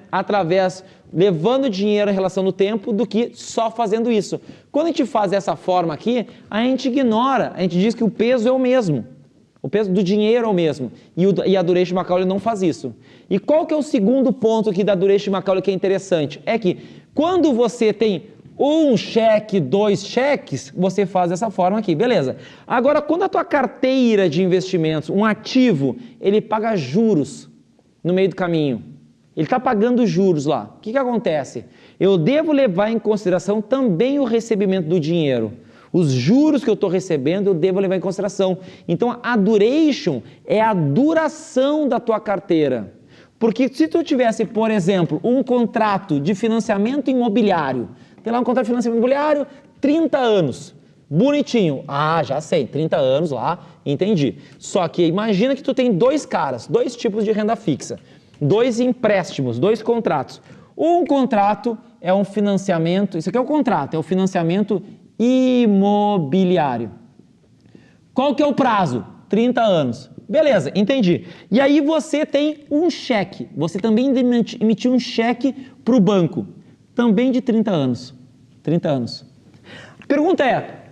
levando dinheiro em relação no tempo do que só fazendo isso. Quando a gente faz dessa forma aqui, a gente ignora, a gente diz que o peso é o mesmo. O peso do dinheiro é o mesmo. E a duration Macaulay não faz isso. E qual que é o segundo ponto aqui da duration Macaulay que é interessante? É que quando você tem um cheque, 2 cheques, você faz dessa forma aqui, beleza. Agora, quando a tua carteira de investimentos, um ativo, ele paga juros no meio do caminho, ele está pagando juros lá, o que acontece? Eu devo levar em consideração também o recebimento do dinheiro. Os juros que eu estou recebendo, eu devo levar em consideração. Então, a duration é a duração da tua carteira. Porque se tu tivesse, por exemplo, um contrato de financiamento imobiliário, tem lá um contrato de financiamento imobiliário, 30 anos, bonitinho. Ah, já sei, 30 anos lá, entendi. Só que imagina que tu tem 2 caras, 2 tipos de renda fixa, 2 empréstimos, 2 contratos. Um contrato é um financiamento, isso aqui é o contrato, é o financiamento imobiliário. Qual que é o prazo? 30 anos. Beleza, entendi. E aí você tem um cheque. Você também emitiu um cheque para o banco. Também de 30 anos. 30 anos. A pergunta é,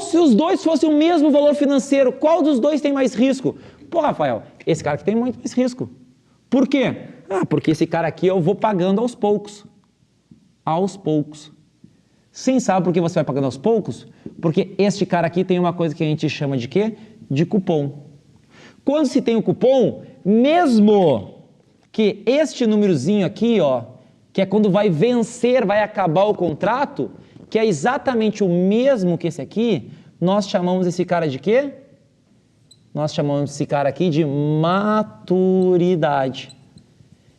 se os dois fossem o mesmo valor financeiro, qual dos dois tem mais risco? Pô, Rafael, esse cara aqui tem muito mais risco. Por quê? Porque esse cara aqui eu vou pagando aos poucos. Aos poucos. Sim, sabe por que você vai pagando aos poucos? Porque este cara aqui tem uma coisa que a gente chama de quê? De cupom. Quando se tem o cupom, mesmo que este númerozinho aqui, ó, que é quando vai vencer, vai acabar o contrato, que é exatamente o mesmo que esse aqui, nós chamamos esse cara de quê? Nós chamamos esse cara aqui de maturidade.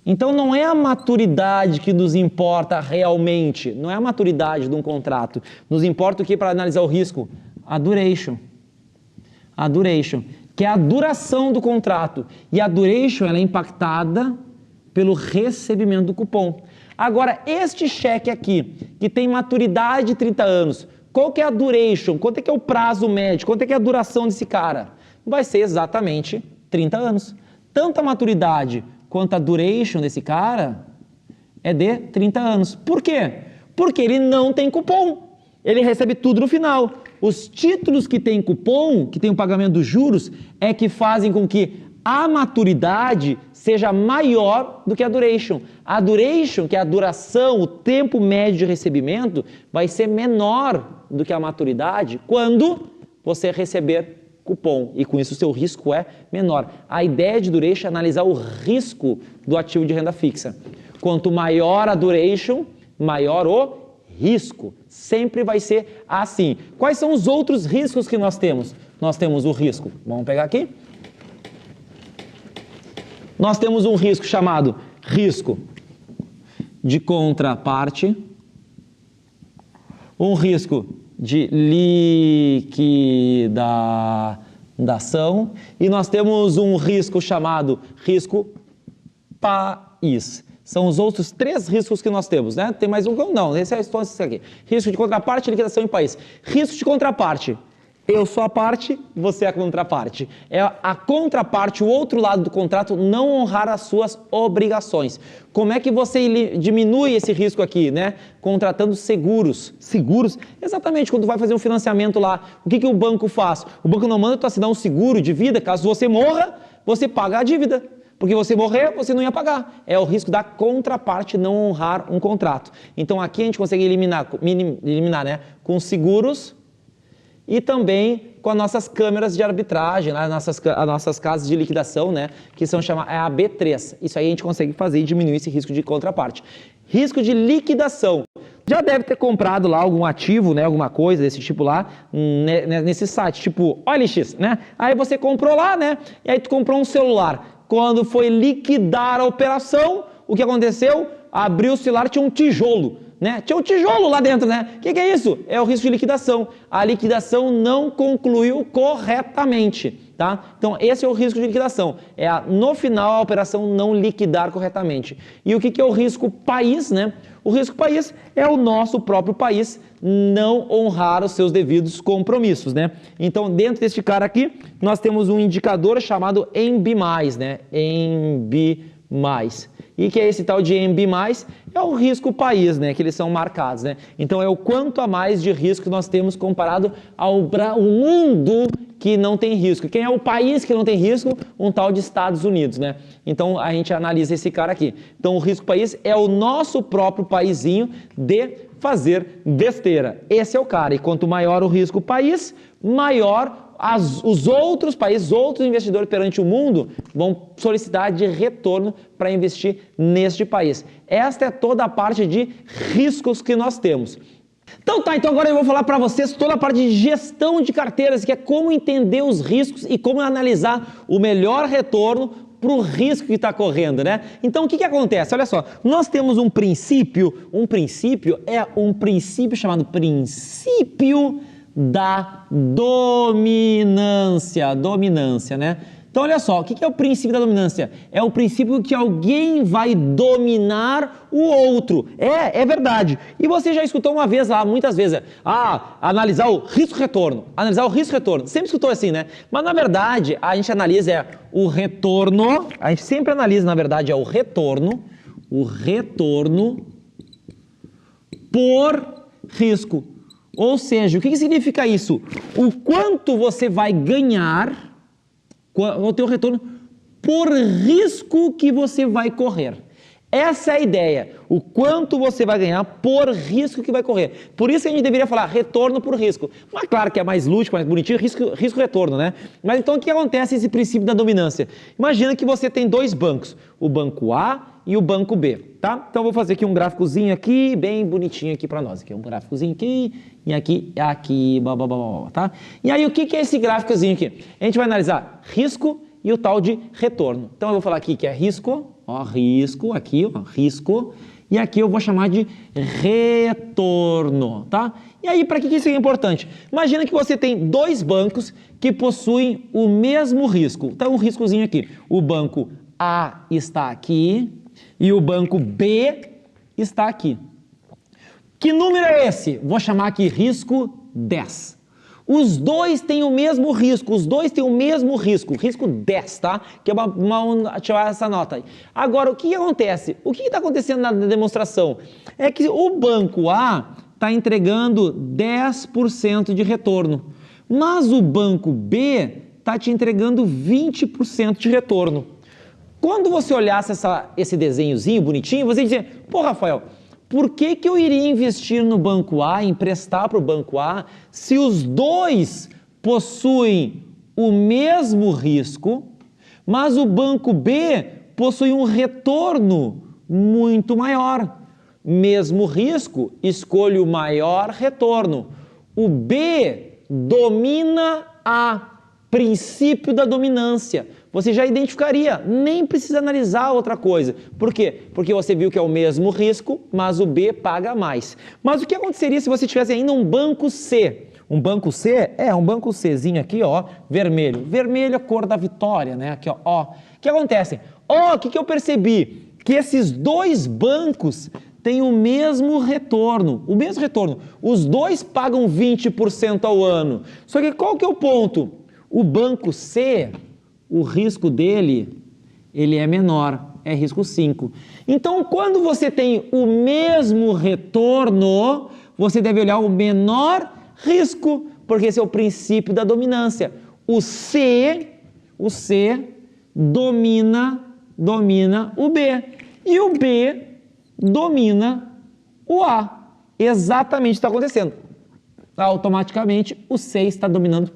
Então não é a maturidade que nos importa realmente, não é a maturidade de um contrato. Nos importa o que para analisar o risco? A duration. A duration, que é a duração do contrato. E a duration ela é impactada pelo recebimento do cupom. Agora, este cheque aqui, que tem maturidade de 30 anos, qual que é a duration? Quanto é que é o prazo médio? Quanto é que é a duração desse cara? Vai ser exatamente 30 anos. Tanto a maturidade quanto a duration desse cara é de 30 anos. Por quê? Porque ele não tem cupom. Ele recebe tudo no final. Os títulos que têm cupom, que tem o pagamento dos juros, é que fazem com que a maturidade seja maior do que a duration. A duration, que é a duração, o tempo médio de recebimento, vai ser menor do que a maturidade quando você receber cupom, e com isso o seu risco é menor. A ideia de duration é analisar o risco do ativo de renda fixa. Quanto maior a duration, maior o risco. Sempre vai ser assim. Quais são os outros riscos que nós temos? Nós temos o risco, vamos pegar aqui. Nós temos um risco chamado risco de contraparte, um risco de liquidação e nós temos um risco chamado risco país. São os outros 3 riscos que nós temos, né? Tem mais um? Não, esse é esse aqui. Risco de contraparte, liquidação e país. Risco de contraparte. Eu sou a parte, você é a contraparte. É a contraparte, o outro lado do contrato, não honrar as suas obrigações. Como é que você diminui esse risco aqui, né? Contratando seguros. Seguros? Exatamente, quando vai fazer um financiamento lá, o que o banco faz? O banco não manda tu assinar um seguro de vida, caso você morra, você paga a dívida. Porque você morrer, você não ia pagar. É o risco da contraparte não honrar um contrato. Então aqui a gente consegue eliminar né? Com seguros e também com as nossas câmeras de arbitragem, né? as nossas casas de liquidação, né? Que são chamadas a B3. Isso aí a gente consegue fazer e diminuir esse risco de contraparte. Risco de liquidação. Já deve ter comprado lá algum ativo, né? Alguma coisa desse tipo lá, nesse site, tipo OLX, né? Aí você comprou lá, né? E aí tu comprou um celular. Quando foi liquidar a operação, o que aconteceu? Abriu o celular, tinha um tijolo, né? Tinha um tijolo lá dentro, né? O que é isso? É o risco de liquidação. A liquidação não concluiu corretamente, tá? Então, esse é o risco de liquidação. No final, a operação não liquidar corretamente. E o que é o risco país, né? O risco país é o nosso próprio país não honrar os seus devidos compromissos, né? Então, dentro deste cara aqui, nós temos um indicador chamado ENB+, né? ENB+. E que é esse tal de ENB+, é o risco país, né? Que eles são marcados, né? Então, é o quanto a mais de risco que nós temos comparado ao mundo que não tem risco. Quem é o país que não tem risco? Um tal de Estados Unidos, né? Então, a gente analisa esse cara aqui. Então, o risco país é o nosso próprio paizinho de fazer besteira. Esse é o cara. E quanto maior o risco país, maior os outros países, outros investidores perante o mundo vão solicitar de retorno para investir neste país. Esta é toda a parte de riscos que nós temos. Então agora eu vou falar para vocês toda a parte de gestão de carteiras, que é como entender os riscos e como analisar o melhor retorno para o risco que está correndo, né? Então, o que acontece? Olha só, nós temos um princípio chamado princípio da dominância, né? Então, olha só, o que é o princípio da dominância? É o princípio que alguém vai dominar o outro. É verdade. E você já escutou uma vez lá, muitas vezes, analisar o risco-retorno. Analisar o risco-retorno. Sempre escutou assim, né? Mas, na verdade, a gente analisa o retorno, a gente sempre analisa, na verdade, o retorno por risco. Ou seja, o que significa isso? O quanto você vai ganhar, o teu retorno, por risco que você vai correr. Essa é a ideia, o quanto você vai ganhar por risco que vai correr. Por isso que a gente deveria falar retorno por risco. Mas claro que é mais lúdico, mais bonitinho, risco-retorno, né? Mas então o que acontece esse princípio da dominância? Imagina que você tem 2 bancos, o banco A e o banco B, tá? Então eu vou fazer aqui um gráficozinho aqui, bem bonitinho aqui para nós. Aqui um gráficozinho aqui e aqui, blá, blá, blá, blá, tá? E aí o que é esse gráficozinho aqui? A gente vai analisar risco e o tal de retorno. Então eu vou falar aqui que é risco, risco, e aqui eu vou chamar de retorno, tá? E aí, para que isso é importante? Imagina que você tem 2 bancos que possuem o mesmo risco. Então, um riscozinho aqui. O banco A está aqui e o banco B está aqui. Que número é esse? Vou chamar aqui risco 10. Os dois têm o mesmo risco, risco 10, tá? Que é tirar essa nota aí. Agora, o que acontece? O que está acontecendo na demonstração? É que o banco A está entregando 10% de retorno, mas o banco B está te entregando 20% de retorno. Quando você olhasse esse desenhozinho bonitinho, você ia dizer, pô, Rafael, por que eu iria investir no banco A, emprestar para o banco A, se os dois possuem o mesmo risco, mas o banco B possui um retorno muito maior. Mesmo risco, escolho o maior retorno. O B domina a princípio da dominância. Você já identificaria, nem precisa analisar outra coisa. Por quê? Porque você viu que é o mesmo risco, mas o B paga mais. Mas o que aconteceria se você tivesse ainda um banco C? Um banco C é um banco Czinho aqui, ó, vermelho. Vermelho é a cor da vitória, né? Aqui, ó. O que acontece? O que eu percebi? Que esses dois bancos têm o mesmo retorno. O mesmo retorno. Os dois pagam 20% ao ano. Só que qual que é o ponto? O banco C, o risco dele, ele é menor, é risco 5. Então, quando você tem o mesmo retorno, você deve olhar o menor risco, porque esse é o princípio da dominância. O C domina o B e o B domina o A. Exatamente o que está acontecendo. Automaticamente, o C está dominando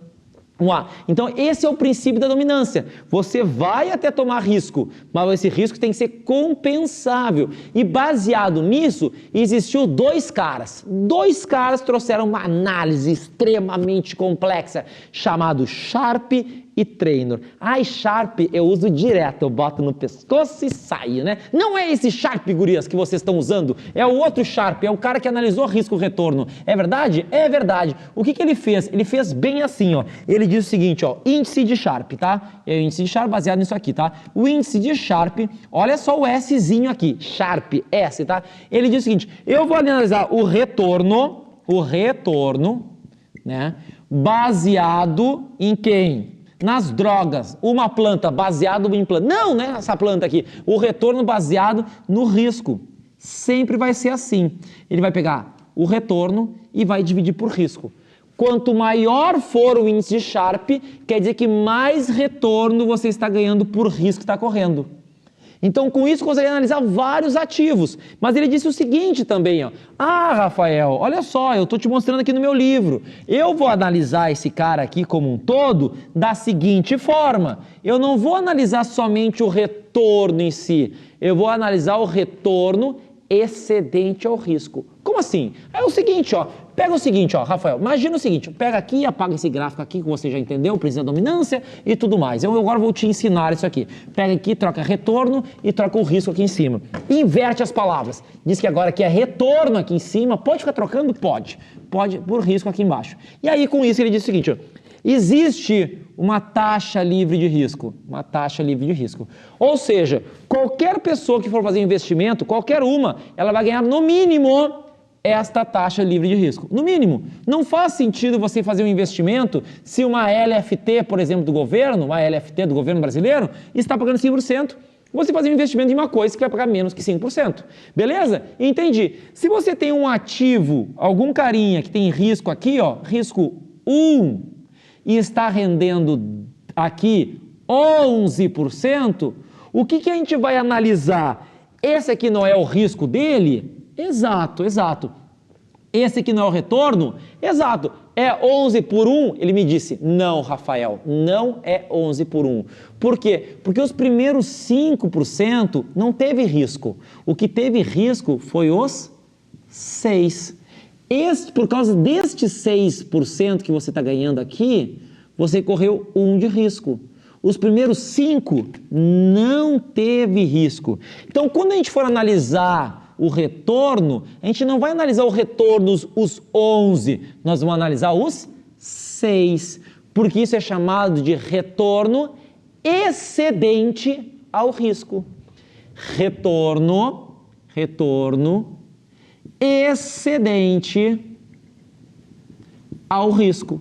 o A. Então, esse é o princípio da dominância. Você vai até tomar risco, mas esse risco tem que ser compensável. E baseado nisso, existiu dois caras. Dois caras trouxeram uma análise extremamente complexa, chamado Sharpe e Treynor. Sharp eu uso direto, eu boto no pescoço e saio, né? Não é esse Sharp, gurias, que vocês estão usando, é o outro Sharp, é o cara que analisou risco-retorno. É verdade? É verdade. O que ele fez? Ele fez bem assim, ó. Ele diz o seguinte, ó, índice de Sharp, tá? É o índice de Sharp baseado nisso aqui, tá? O índice de Sharp, olha só o Szinho aqui, Sharp, S, tá? Ele diz o seguinte, eu vou analisar o retorno, né? Baseado em quem? Nas drogas, uma planta baseado em planta. Não, né? Essa planta aqui. O retorno baseado no risco. Sempre vai ser assim. Ele vai pegar o retorno e vai dividir por risco. Quanto maior for o índice de Sharp, quer dizer que mais retorno você está ganhando por risco que está correndo. Então, com isso, consegue analisar vários ativos. Mas ele disse o seguinte também, ó. Rafael, olha só, eu estou te mostrando aqui no meu livro. Eu vou analisar esse cara aqui como um todo da seguinte forma. Eu não vou analisar somente o retorno em si. Eu vou analisar o retorno excedente ao risco. Como assim? É o seguinte, ó. Pega o seguinte, ó, Rafael, imagina o seguinte, pega aqui e apaga esse gráfico aqui que você já entendeu, princípio da dominância e tudo mais. Eu agora vou te ensinar isso aqui. Pega aqui, troca retorno e troca o risco aqui em cima. Inverte as palavras. Diz que agora aqui é retorno aqui em cima. Pode ficar trocando? Pode. Pode por risco aqui embaixo. E aí com isso ele diz o seguinte, ó. Existe uma taxa livre de risco. Uma taxa livre de risco. Ou seja, qualquer pessoa que for fazer investimento, qualquer uma, ela vai ganhar no mínimo esta taxa livre de risco. No mínimo. Não faz sentido você fazer um investimento se uma LFT, por exemplo, do governo, uma LFT do governo brasileiro, está pagando 5%. Você fazer um investimento em uma coisa que vai pagar menos que 5%. Beleza? Entendi. Se você tem um ativo, algum carinha que tem risco aqui, ó, risco 1, e está rendendo aqui 11%, o que a gente vai analisar? Esse aqui não é o risco dele? Exato. Esse aqui não é o retorno? Exato. É 11 por 1? Ele me disse, não, Rafael, não é 11 por 1. Por quê? Porque os primeiros 5% não teve risco. O que teve risco foi os 6%. Por causa destes 6% que você está ganhando aqui, você correu 1 de risco. Os primeiros 5 não teve risco. Então, quando a gente for analisar o retorno, a gente não vai analisar o retorno, os 11, nós vamos analisar os 6, porque isso é chamado de retorno excedente ao risco. Retorno excedente ao risco.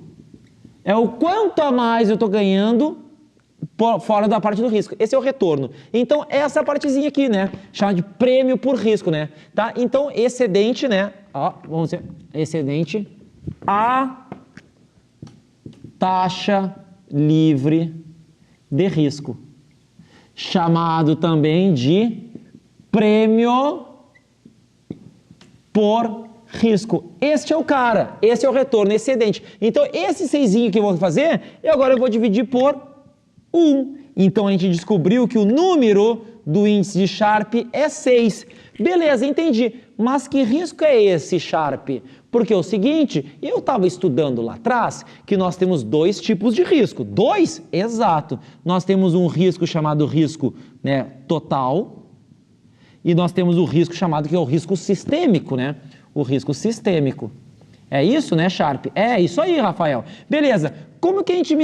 É o quanto a mais eu estou ganhando fora da parte do risco. Esse é o retorno. Então, essa partezinha aqui, né? Chama de prêmio por risco, né? Tá? Então, excedente, né? Ó, vamos dizer, excedente a taxa livre de risco. Chamado também de prêmio por risco. Este é o cara, esse é o retorno excedente. Então, esse 6zinho que eu vou fazer, agora eu vou dividir por 1. Então, a gente descobriu que o número do índice de Sharpe é 6. Beleza, entendi. Mas que risco é esse, Sharpe? Porque é o seguinte, eu estava estudando lá atrás que nós temos dois tipos de risco. Dois? Exato. Nós temos um risco chamado risco, né, total e nós temos o risco chamado que é o risco sistêmico, né? O risco sistêmico. É isso, né, Sharpe? É isso aí, Rafael. Beleza. Como que a gente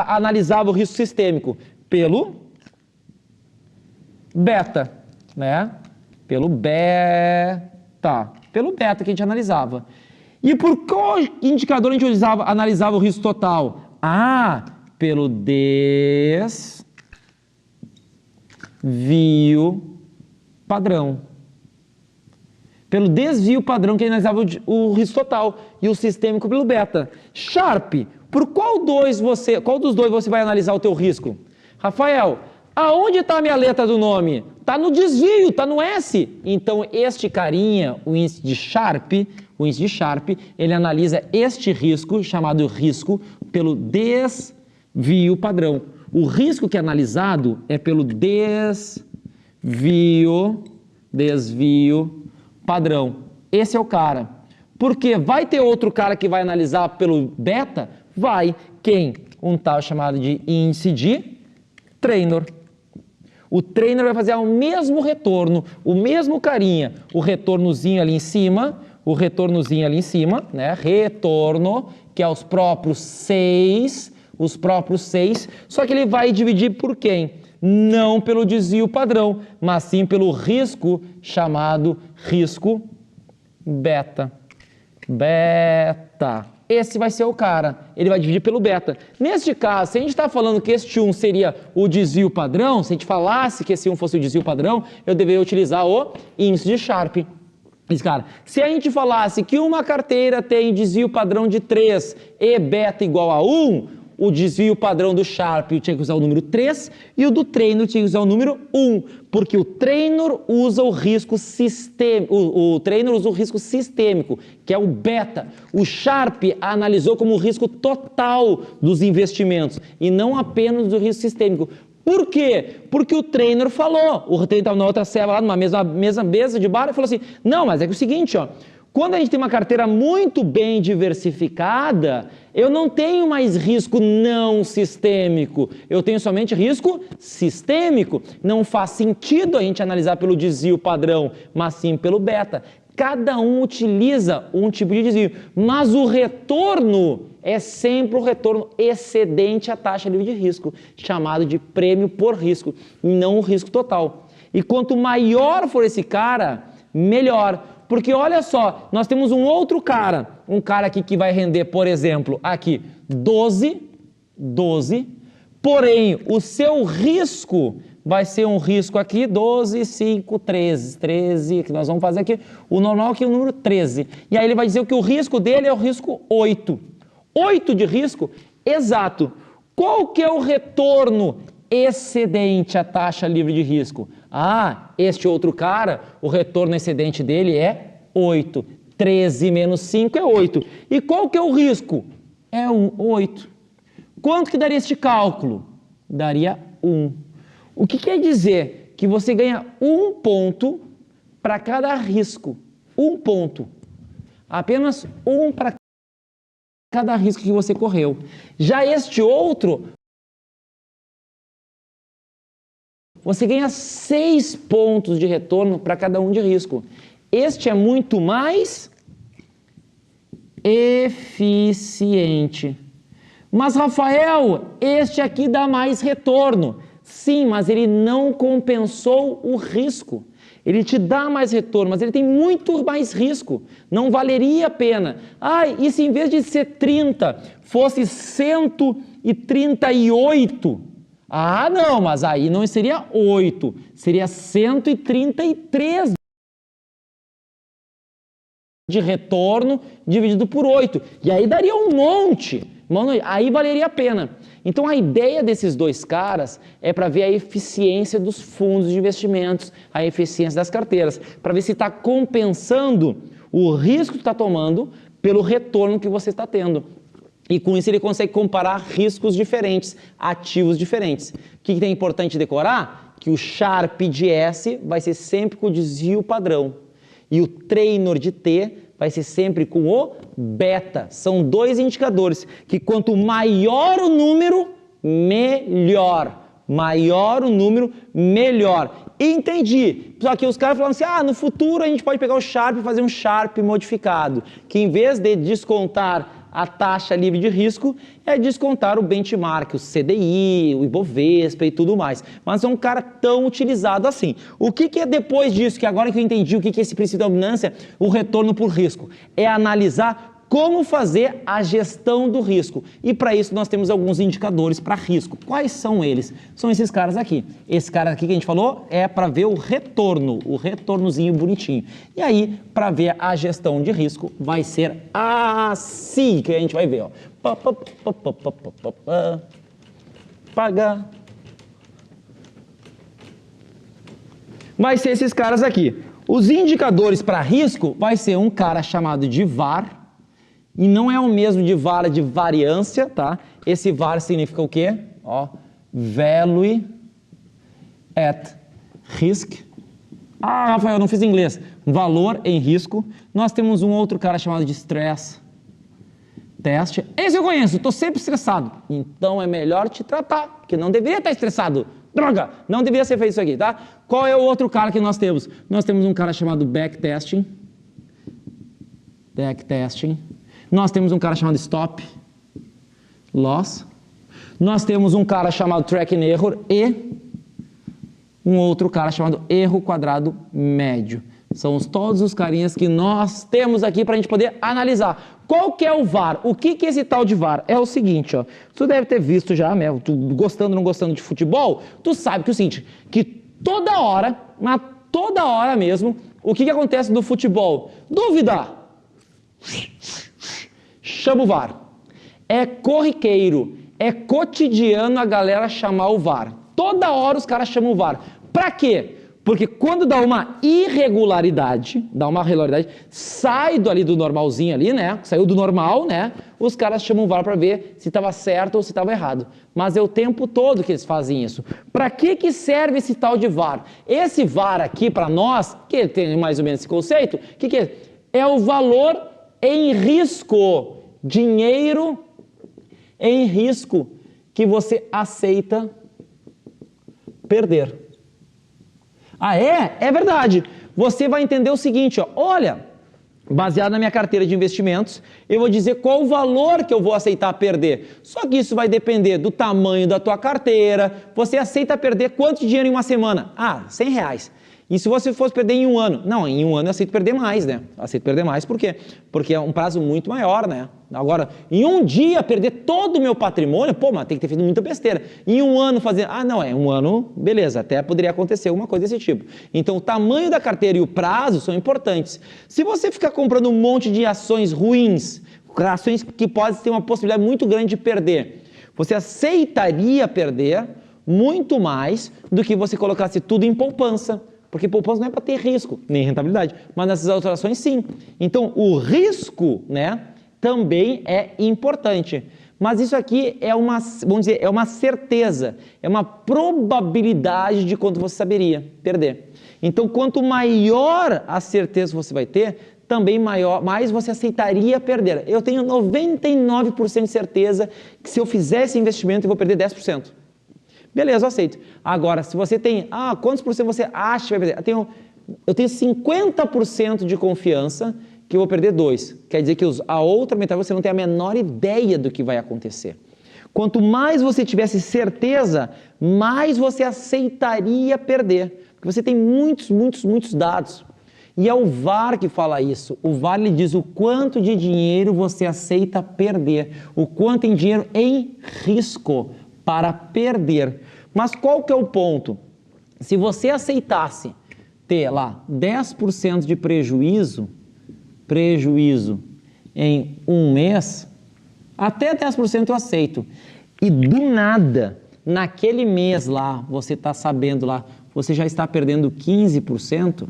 analisava o risco sistêmico? Pelo beta, né? Pelo beta que a gente analisava. E por qual indicador a gente analisava o risco total? Ah, pelo desvio padrão. Pelo desvio padrão que a gente analisava o risco total e o sistêmico pelo beta. Sharpe, por qual dos dois você vai analisar o teu risco? Rafael, aonde está a minha letra do nome? Está no desvio, está no S. Então, este carinha, o índice de Sharpe, ele analisa este risco, chamado risco, pelo desvio padrão. O risco que é analisado é pelo desvio padrão. Esse é o cara. Porque vai ter outro cara que vai analisar pelo beta? Vai. Quem? Um tal chamado de índice de Treynor. O Treynor vai fazer o mesmo retorno, o mesmo carinha, o retornozinho ali em cima, né? Retorno, que é os próprios 6, só que ele vai dividir por quem? Não pelo desvio padrão, mas sim pelo risco chamado risco beta. Esse vai ser o cara, ele vai dividir pelo beta. Neste caso, se a gente está falando que este 1 seria o desvio padrão, se a gente falasse que esse 1 fosse o desvio padrão, eu deveria utilizar o índice de Sharpe. Cara, se a gente falasse que uma carteira tem desvio padrão de 3 e beta igual a 1, o desvio padrão do Sharpe tinha que usar o número 3 e o do Treynor tinha que usar o número 1, porque o Treynor usa o risco sistêmico, o Treynor usa o risco sistêmico, que é o beta. O Sharpe analisou como o risco total dos investimentos e não apenas do risco sistêmico. Por quê? Porque o Treynor falou, o Treynor estava na outra cela lá, numa mesa de bar, e falou assim, não, mas é que é o seguinte, ó, quando a gente tem uma carteira muito bem diversificada, eu não tenho mais risco não sistêmico, eu tenho somente risco sistêmico. Não faz sentido a gente analisar pelo desvio padrão, mas sim pelo beta. Cada um utiliza um tipo de desvio, mas o retorno é sempre o retorno excedente à taxa livre de risco, chamado de prêmio por risco, e não o risco total. E quanto maior for esse cara, melhor. Porque olha só, nós temos um outro cara, um cara aqui que vai render, por exemplo, aqui 12, porém o seu risco vai ser um risco aqui 12, 5, 13, que nós vamos fazer aqui, o normal aqui é o número 13. E aí ele vai dizer que o risco dele é o risco 8. 8 de risco? Exato. Qual que é o retorno excedente à taxa livre de risco? Ah, este outro cara, o retorno excedente dele é 8. 13 menos 5 é 8. E qual que é o risco? É 8. Quanto que daria este cálculo? Daria 1. O que quer dizer? Que você ganha 1 ponto para cada risco. 1 ponto. Apenas 1 para cada risco que você correu. Já este outro, você ganha 6 pontos de retorno para cada um de risco. Este é muito mais eficiente. Mas, Rafael, este aqui dá mais retorno. Sim, mas ele não compensou o risco. Ele te dá mais retorno, mas ele tem muito mais risco. Não valeria a pena. Ah, e se em vez de ser 30, fosse 138? Ah, não, mas aí não seria 8, seria 133 de retorno dividido por 8. E aí daria um monte. Aí valeria a pena. Então a ideia desses dois caras é para ver a eficiência dos fundos de investimentos, a eficiência das carteiras, para ver se está compensando o risco que está tomando pelo retorno que você está tendo. E com isso ele consegue comparar riscos diferentes, ativos diferentes. O que é importante decorar? Que o Sharpe de S vai ser sempre com o desvio padrão. E o Trainor de T vai ser sempre com o beta. São dois indicadores que quanto maior o número, melhor. Maior o número, melhor. Entendi. Só que os caras falam assim, no futuro a gente pode pegar o Sharpe e fazer um Sharpe modificado, que em vez de descontar a taxa livre de risco, é descontar o benchmark, o CDI, o Ibovespa e tudo mais. Mas é um cara tão utilizado assim. O que é depois disso, que agora que eu entendi o que é esse princípio da dominância, o retorno por risco? É analisar como fazer a gestão do risco. E para isso nós temos alguns indicadores para risco. Quais são eles? São esses caras aqui. Esse cara aqui que a gente falou é para ver o retorno, o retornozinho bonitinho. E aí, para ver a gestão de risco, vai ser assim que a gente vai ver. Ó. Paga. Vai ser esses caras aqui. Os indicadores para risco vai ser um cara chamado de VAR. E não é o mesmo de VAR de variância, tá? Esse VAR significa o quê? Ó, Value at Risk. Rafael, não fiz inglês. Valor em risco. Nós temos um outro cara chamado de Stress Test. Esse eu conheço, estou sempre estressado. Então é melhor te tratar, porque não deveria estar estressado. Droga, não deveria ser feito isso aqui, tá? Qual é o outro cara que nós temos? Nós temos um cara chamado Backtesting. Backtesting. Nós temos um cara chamado Stop Loss. Nós temos um cara chamado Track and Error e um outro cara chamado Erro Quadrado Médio. São todos os carinhas que nós temos aqui para a gente poder analisar. Qual que é o VAR? O que é esse tal de VAR? É o seguinte, ó. Tu deve ter visto já, né? Tu gostando ou não gostando de futebol, tu sabe que é o seguinte, que toda hora, mas toda hora mesmo, o que acontece no futebol? Dúvida! Chama o VAR. É corriqueiro, é cotidiano a galera chamar o VAR. Toda hora os caras chamam o VAR. Pra quê? Porque quando dá uma irregularidade, sai ali do normalzinho ali, né? Saiu do normal, né? Os caras chamam o VAR para ver se estava certo ou se estava errado. Mas é o tempo todo que eles fazem isso. Para que serve esse tal de VAR? Esse VAR aqui para nós, que tem mais ou menos esse conceito, que é? É o valor em risco, dinheiro em risco que você aceita perder. É verdade. Você vai entender o seguinte, ó, olha, baseado na minha carteira de investimentos, eu vou dizer qual o valor que eu vou aceitar perder. Só que isso vai depender do tamanho da tua carteira. Você aceita perder quanto dinheiro em uma semana? R$100. E se você fosse perder em um ano? Não, em um ano eu aceito perder mais, né? Aceito perder mais, por quê? Porque é um prazo muito maior, né? Agora, em um dia perder todo o meu patrimônio, mas tem que ter feito muita besteira. Em um ano fazer, um ano, beleza, até poderia acontecer alguma coisa desse tipo. Então, o tamanho da carteira e o prazo são importantes. Se você ficar comprando um monte de ações ruins, ações que podem ter uma possibilidade muito grande de perder, você aceitaria perder muito mais do que você colocasse tudo em poupança. Porque poupança não é para ter risco, nem rentabilidade, mas nessas outras ações sim. Então, o risco, né, também é importante. Mas isso aqui é é uma certeza, é uma probabilidade de quanto você saberia perder. Então, quanto maior a certeza você vai ter, também mais você aceitaria perder. Eu tenho 99% de certeza que se eu fizer esse investimento, eu vou perder 10%. Beleza, eu aceito. Agora, se você tem, quantos por cento você acha que vai perder? Eu tenho 50% de confiança que eu vou perder 2%. Quer dizer que a outra metade você não tem a menor ideia do que vai acontecer. Quanto mais você tivesse certeza, mais você aceitaria perder. Porque você tem muitos dados. E é o VAR que fala isso. O VAR lhe diz o quanto de dinheiro você aceita perder. O quanto em dinheiro em risco para perder. Mas qual que é o ponto? Se você aceitasse ter lá 10% de prejuízo em um mês, até 10% eu aceito. E do nada, naquele mês lá, você está sabendo lá, você já está perdendo 15%,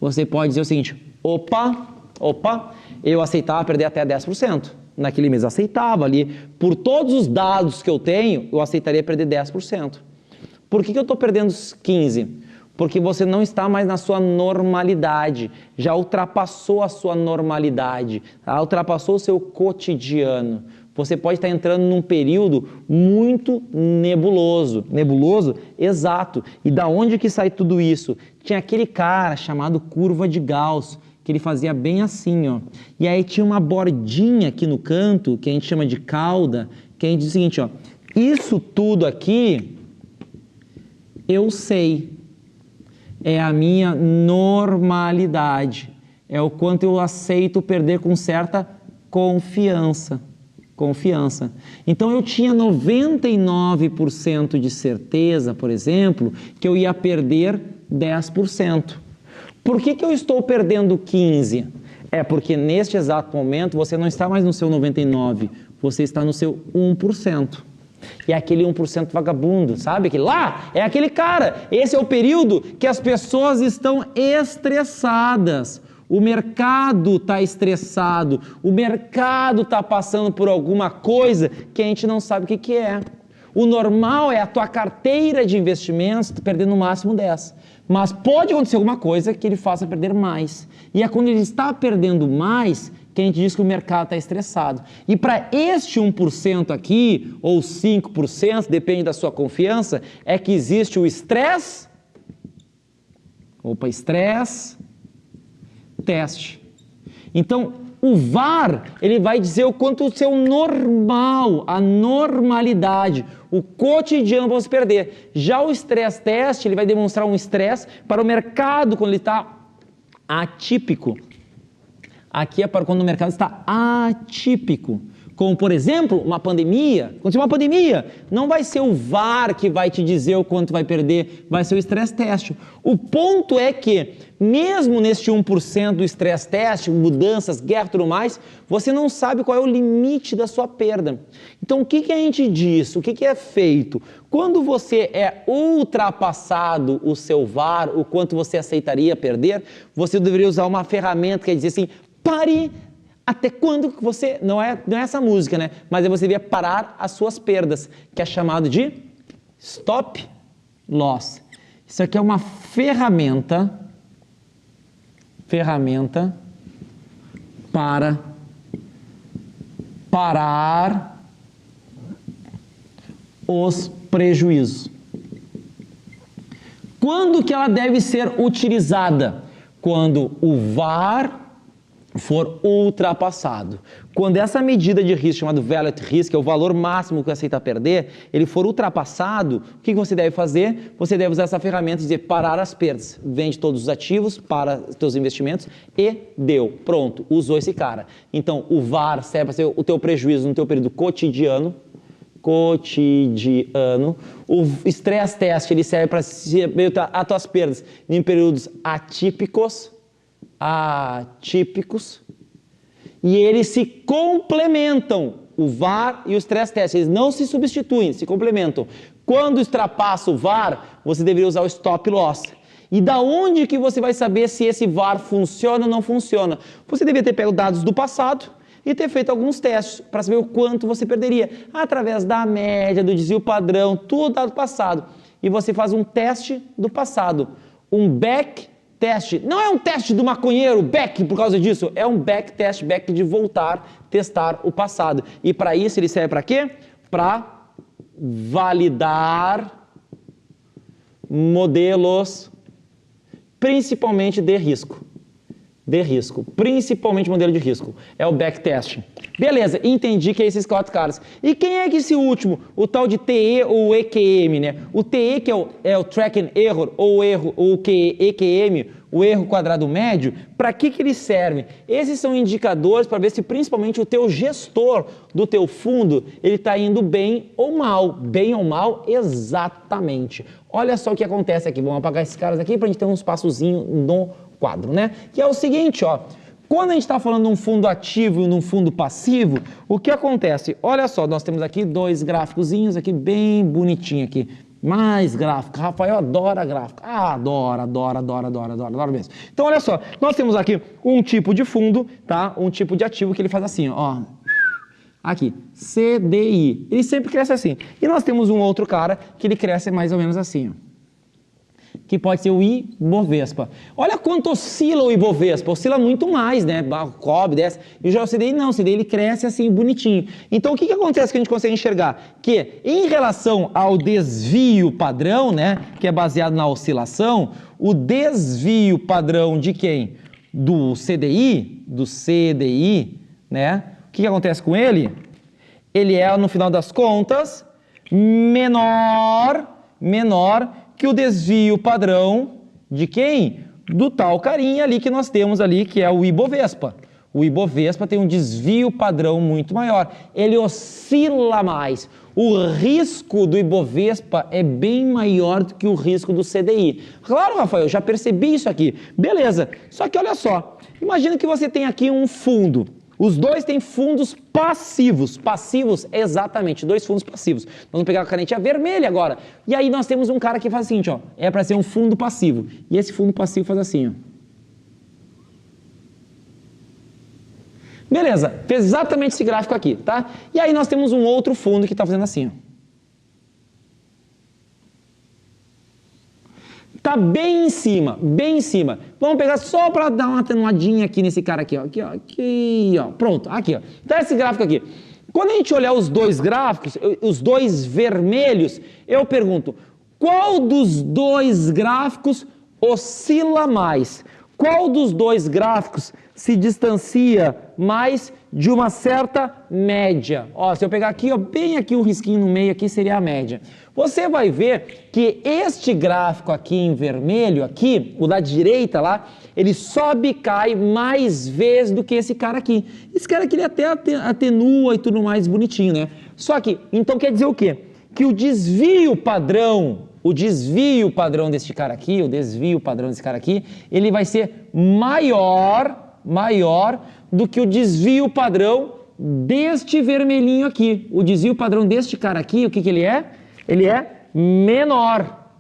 você pode dizer o seguinte, opa, eu aceitava perder até 10%. naquele mês, aceitava ali. Por todos os dados que eu tenho, eu aceitaria perder 10%. Por que eu estou perdendo 15%? Porque você não está mais na sua normalidade, já ultrapassou a sua normalidade, ultrapassou o seu cotidiano. Você pode estar entrando num período muito nebuloso. Nebuloso? Exato. E da onde que sai tudo isso? Tinha aquele cara chamado curva de Gauss, que ele fazia bem assim, ó. E aí tinha uma bordinha aqui no canto, que a gente chama de cauda, que a gente diz o seguinte, ó. Isso tudo aqui, eu sei. É a minha normalidade. É o quanto eu aceito perder com certa confiança. Então eu tinha 99% de certeza, por exemplo, que eu ia perder 10%. Por que eu estou perdendo 15%? É porque neste exato momento você não está mais no seu 99%, você está no seu 1%. E é aquele 1% vagabundo, sabe? Aquele lá é aquele cara. Esse é o período que as pessoas estão estressadas. O mercado está estressado. O mercado está passando por alguma coisa que a gente não sabe o que é. O normal é a tua carteira de investimentos perdendo no máximo 10%. Mas pode acontecer alguma coisa que ele faça perder mais. E é quando ele está perdendo mais que a gente diz que o mercado está estressado. E para este 1% aqui, ou 5%, depende da sua confiança, é que existe o estresse, teste. Então, o VAR, ele vai dizer o quanto o seu normal, a normalidade, o cotidiano vai se perder. Já o estresse teste, ele vai demonstrar um estresse para o mercado quando ele está atípico. Aqui é para quando o mercado está atípico. Como, por exemplo, uma pandemia. Quando tiver uma pandemia, não vai ser o VAR que vai te dizer o quanto vai perder, vai ser o estresse teste. O ponto é que, mesmo neste 1% do estresse teste, mudanças, guerra e tudo mais, você não sabe qual é o limite da sua perda. Então, o que a gente diz? O que é feito? Quando você é ultrapassado o seu VAR, o quanto você aceitaria perder, você deveria usar uma ferramenta que quer dizer assim, pare até quando que você... Não é essa música, né? Mas você devia parar as suas perdas, que é chamado de stop loss. Isso aqui é uma ferramenta para parar os prejuízos. Quando que ela deve ser utilizada? Quando o VAR for ultrapassado. Quando essa medida de risco, chamado Value Risk, que é o valor máximo que aceita perder, ele for ultrapassado, o que você deve fazer? Você deve usar essa ferramenta e dizer parar as perdas. Vende todos os ativos para os teus investimentos e deu. Pronto, usou esse cara. Então, o VAR serve para ser o teu prejuízo no teu período cotidiano. O stress test, ele serve para saber as tuas perdas em períodos atípicos, e eles se complementam, o VAR e o stress test, eles não se substituem, se complementam. Quando ultrapassa o VAR, você deveria usar o stop loss. E da onde que você vai saber se esse VAR funciona ou não funciona? Você deveria ter pego dados do passado e ter feito alguns testes para saber o quanto você perderia, através da média, do desvio padrão, tudo dado passado. E você faz um teste do passado, um back teste. Não é um teste do maconheiro, back, por causa disso. É um back teste, back de voltar, testar o passado. E para isso ele serve para quê? Para validar modelos, principalmente de risco. Principalmente modelo de risco. É o backtest. Beleza, entendi que é esses 4 caras. E quem é que esse último? O tal de TE ou EQM, né? O TE que é o Track and Error, ou o EQM, o erro quadrado médio, para que ele serve? Esses são indicadores para ver se principalmente o teu gestor do teu fundo, ele está indo bem ou mal. Bem ou mal, exatamente. Olha só o que acontece aqui. Vamos apagar esses caras aqui para a gente ter um espaçozinho no quadro, né? Que é o seguinte, ó. Quando a gente está falando de um fundo ativo e de um fundo passivo, o que acontece? Olha só, nós temos aqui 2 gráficozinhos aqui bem bonitinho aqui. Mais gráfico. Rafael adora gráfico. Adora mesmo. Então, olha só, nós temos aqui um tipo de fundo, tá? Um tipo de ativo que ele faz assim, ó. Aqui, CDI. Ele sempre cresce assim. E nós temos um outro cara que ele cresce mais ou menos assim, ó, que pode ser o Ibovespa. Olha quanto oscila o Ibovespa, oscila muito mais, né? Cobre, desce. E já o CDI não, o CDI ele cresce assim, bonitinho. Então, o que acontece que a gente consegue enxergar? Que em relação ao desvio padrão, né? Que é baseado na oscilação, o desvio padrão de quem? Do CDI, né? O que acontece com ele? Ele é, no final das contas, menor que o desvio padrão de quem? Do tal carinha ali que nós temos ali, que é o Ibovespa. O Ibovespa tem um desvio padrão muito maior. Ele oscila mais. O risco do Ibovespa é bem maior do que o risco do CDI. Claro, Rafael, eu já percebi isso aqui. Beleza. Só que olha só. Imagina que você tem aqui um fundo. Os dois têm fundos passivos. Passivos, exatamente, dois fundos passivos. Nós vamos pegar a canetinha vermelha agora. E aí nós temos um cara que faz o seguinte, ó. É para ser um fundo passivo. E esse fundo passivo faz assim, ó. Beleza, fez exatamente esse gráfico aqui, tá? E aí nós temos um outro fundo que está fazendo assim, ó. Tá bem em cima, bem em cima. Vamos pegar só para dar uma atenuadinha aqui nesse cara aqui, ó. Aqui, ó. Pronto, aqui, ó. Então esse gráfico aqui. Quando a gente olhar os dois gráficos, os dois vermelhos, eu pergunto, qual dos dois gráficos oscila mais? Qual dos dois gráficos se distancia mais de uma certa média? Ó, se eu pegar aqui, ó, bem aqui um risquinho no meio aqui seria a média. Você vai ver que este gráfico aqui em vermelho, aqui, o da direita lá, ele sobe e cai mais vezes do que esse cara aqui. Esse cara aqui ele até atenua e tudo mais bonitinho, né? Só que, então quer dizer o quê? Que o desvio padrão desse cara aqui, ele vai ser maior do que o desvio padrão deste vermelhinho aqui. O desvio padrão deste cara aqui, o que ele é? Ele é menor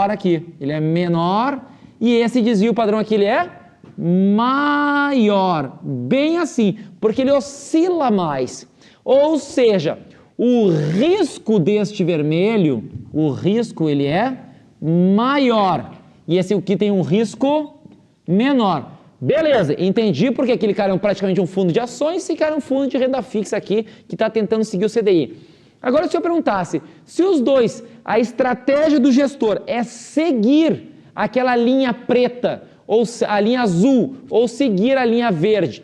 aqui. Ele é menor e esse desvio padrão aqui ele é maior. Bem assim, porque ele oscila mais. Ou seja, o risco deste vermelho, ele é maior. E esse aqui tem um risco menor. Beleza, entendi porque aquele cara é praticamente um fundo de ações, esse cara é um fundo de renda fixa aqui que está tentando seguir o CDI. Agora, se eu perguntasse, se os dois, a estratégia do gestor é seguir aquela linha preta, ou a linha azul, ou seguir a linha verde,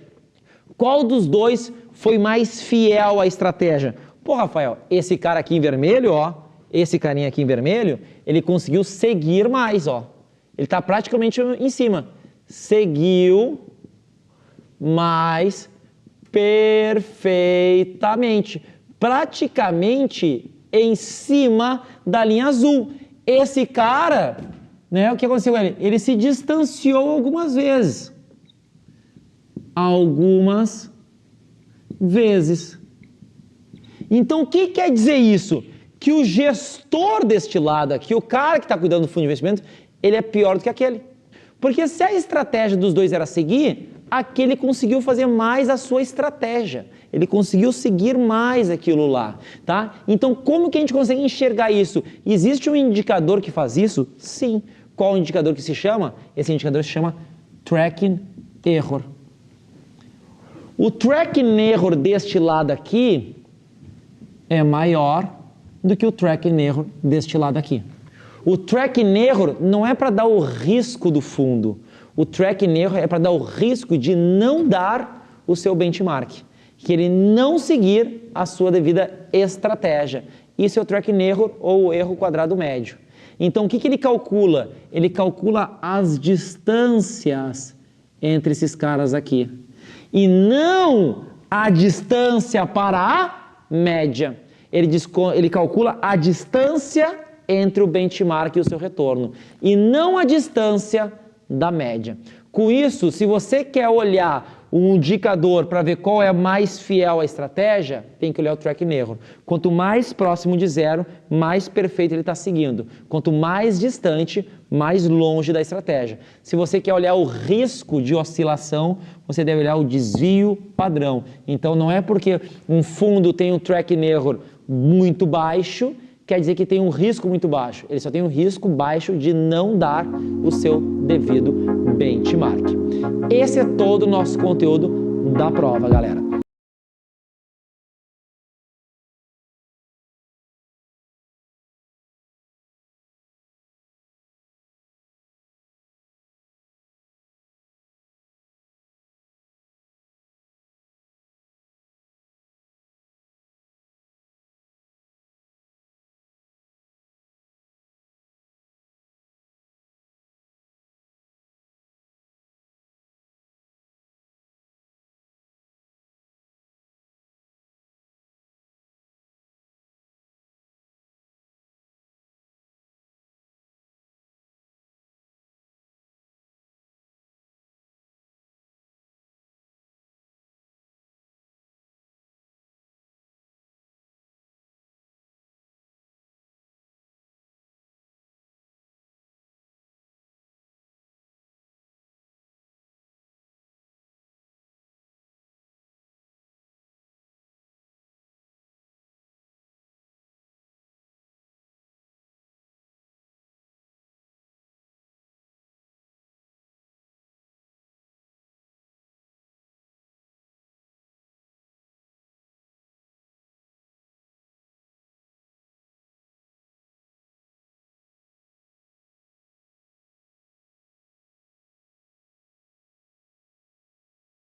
qual dos dois foi mais fiel à estratégia? Pô, Rafael, esse cara aqui em vermelho, ó, esse carinha aqui em vermelho, ele conseguiu seguir mais, ó. Ele está praticamente em cima. Seguiu mais perfeitamente. Praticamente em cima da linha azul. Esse cara, né, o que aconteceu com ele? Ele se distanciou algumas vezes. Então, o que quer dizer isso? Que o gestor deste lado aqui, o cara que está cuidando do fundo de investimento, ele é pior do que aquele. Porque se a estratégia dos dois era seguir, aquele conseguiu fazer mais a sua estratégia. Ele conseguiu seguir mais aquilo lá, tá? Então, como que a gente consegue enxergar isso? Existe um indicador que faz isso? Sim. Qual o indicador que se chama? Esse indicador se chama Tracking Error. O Tracking Error deste lado aqui é maior do que o Tracking Error deste lado aqui. O Tracking Error não é para dar o risco do fundo. O Tracking Error é para dar o risco de não dar o seu benchmark, que ele não seguir a sua devida estratégia. Isso é o Tracking Error ou o erro quadrado médio. Então, o que ele calcula? Ele calcula as distâncias entre esses caras aqui. E não a distância para a média. Ele calcula a distância entre o benchmark e o seu retorno. E não a distância da média. Com isso, se você quer olhar um indicador para ver qual é mais fiel à estratégia, tem que olhar o tracking error. Quanto mais próximo de zero, mais perfeito ele está seguindo. Quanto mais distante, mais longe da estratégia. Se você quer olhar o risco de oscilação, você deve olhar o desvio padrão. Então não é porque um fundo tem um tracking error muito baixo, quer dizer que tem um risco muito baixo. Ele só tem um risco baixo de não dar o seu devido benchmark. Esse é todo o nosso conteúdo da prova, galera.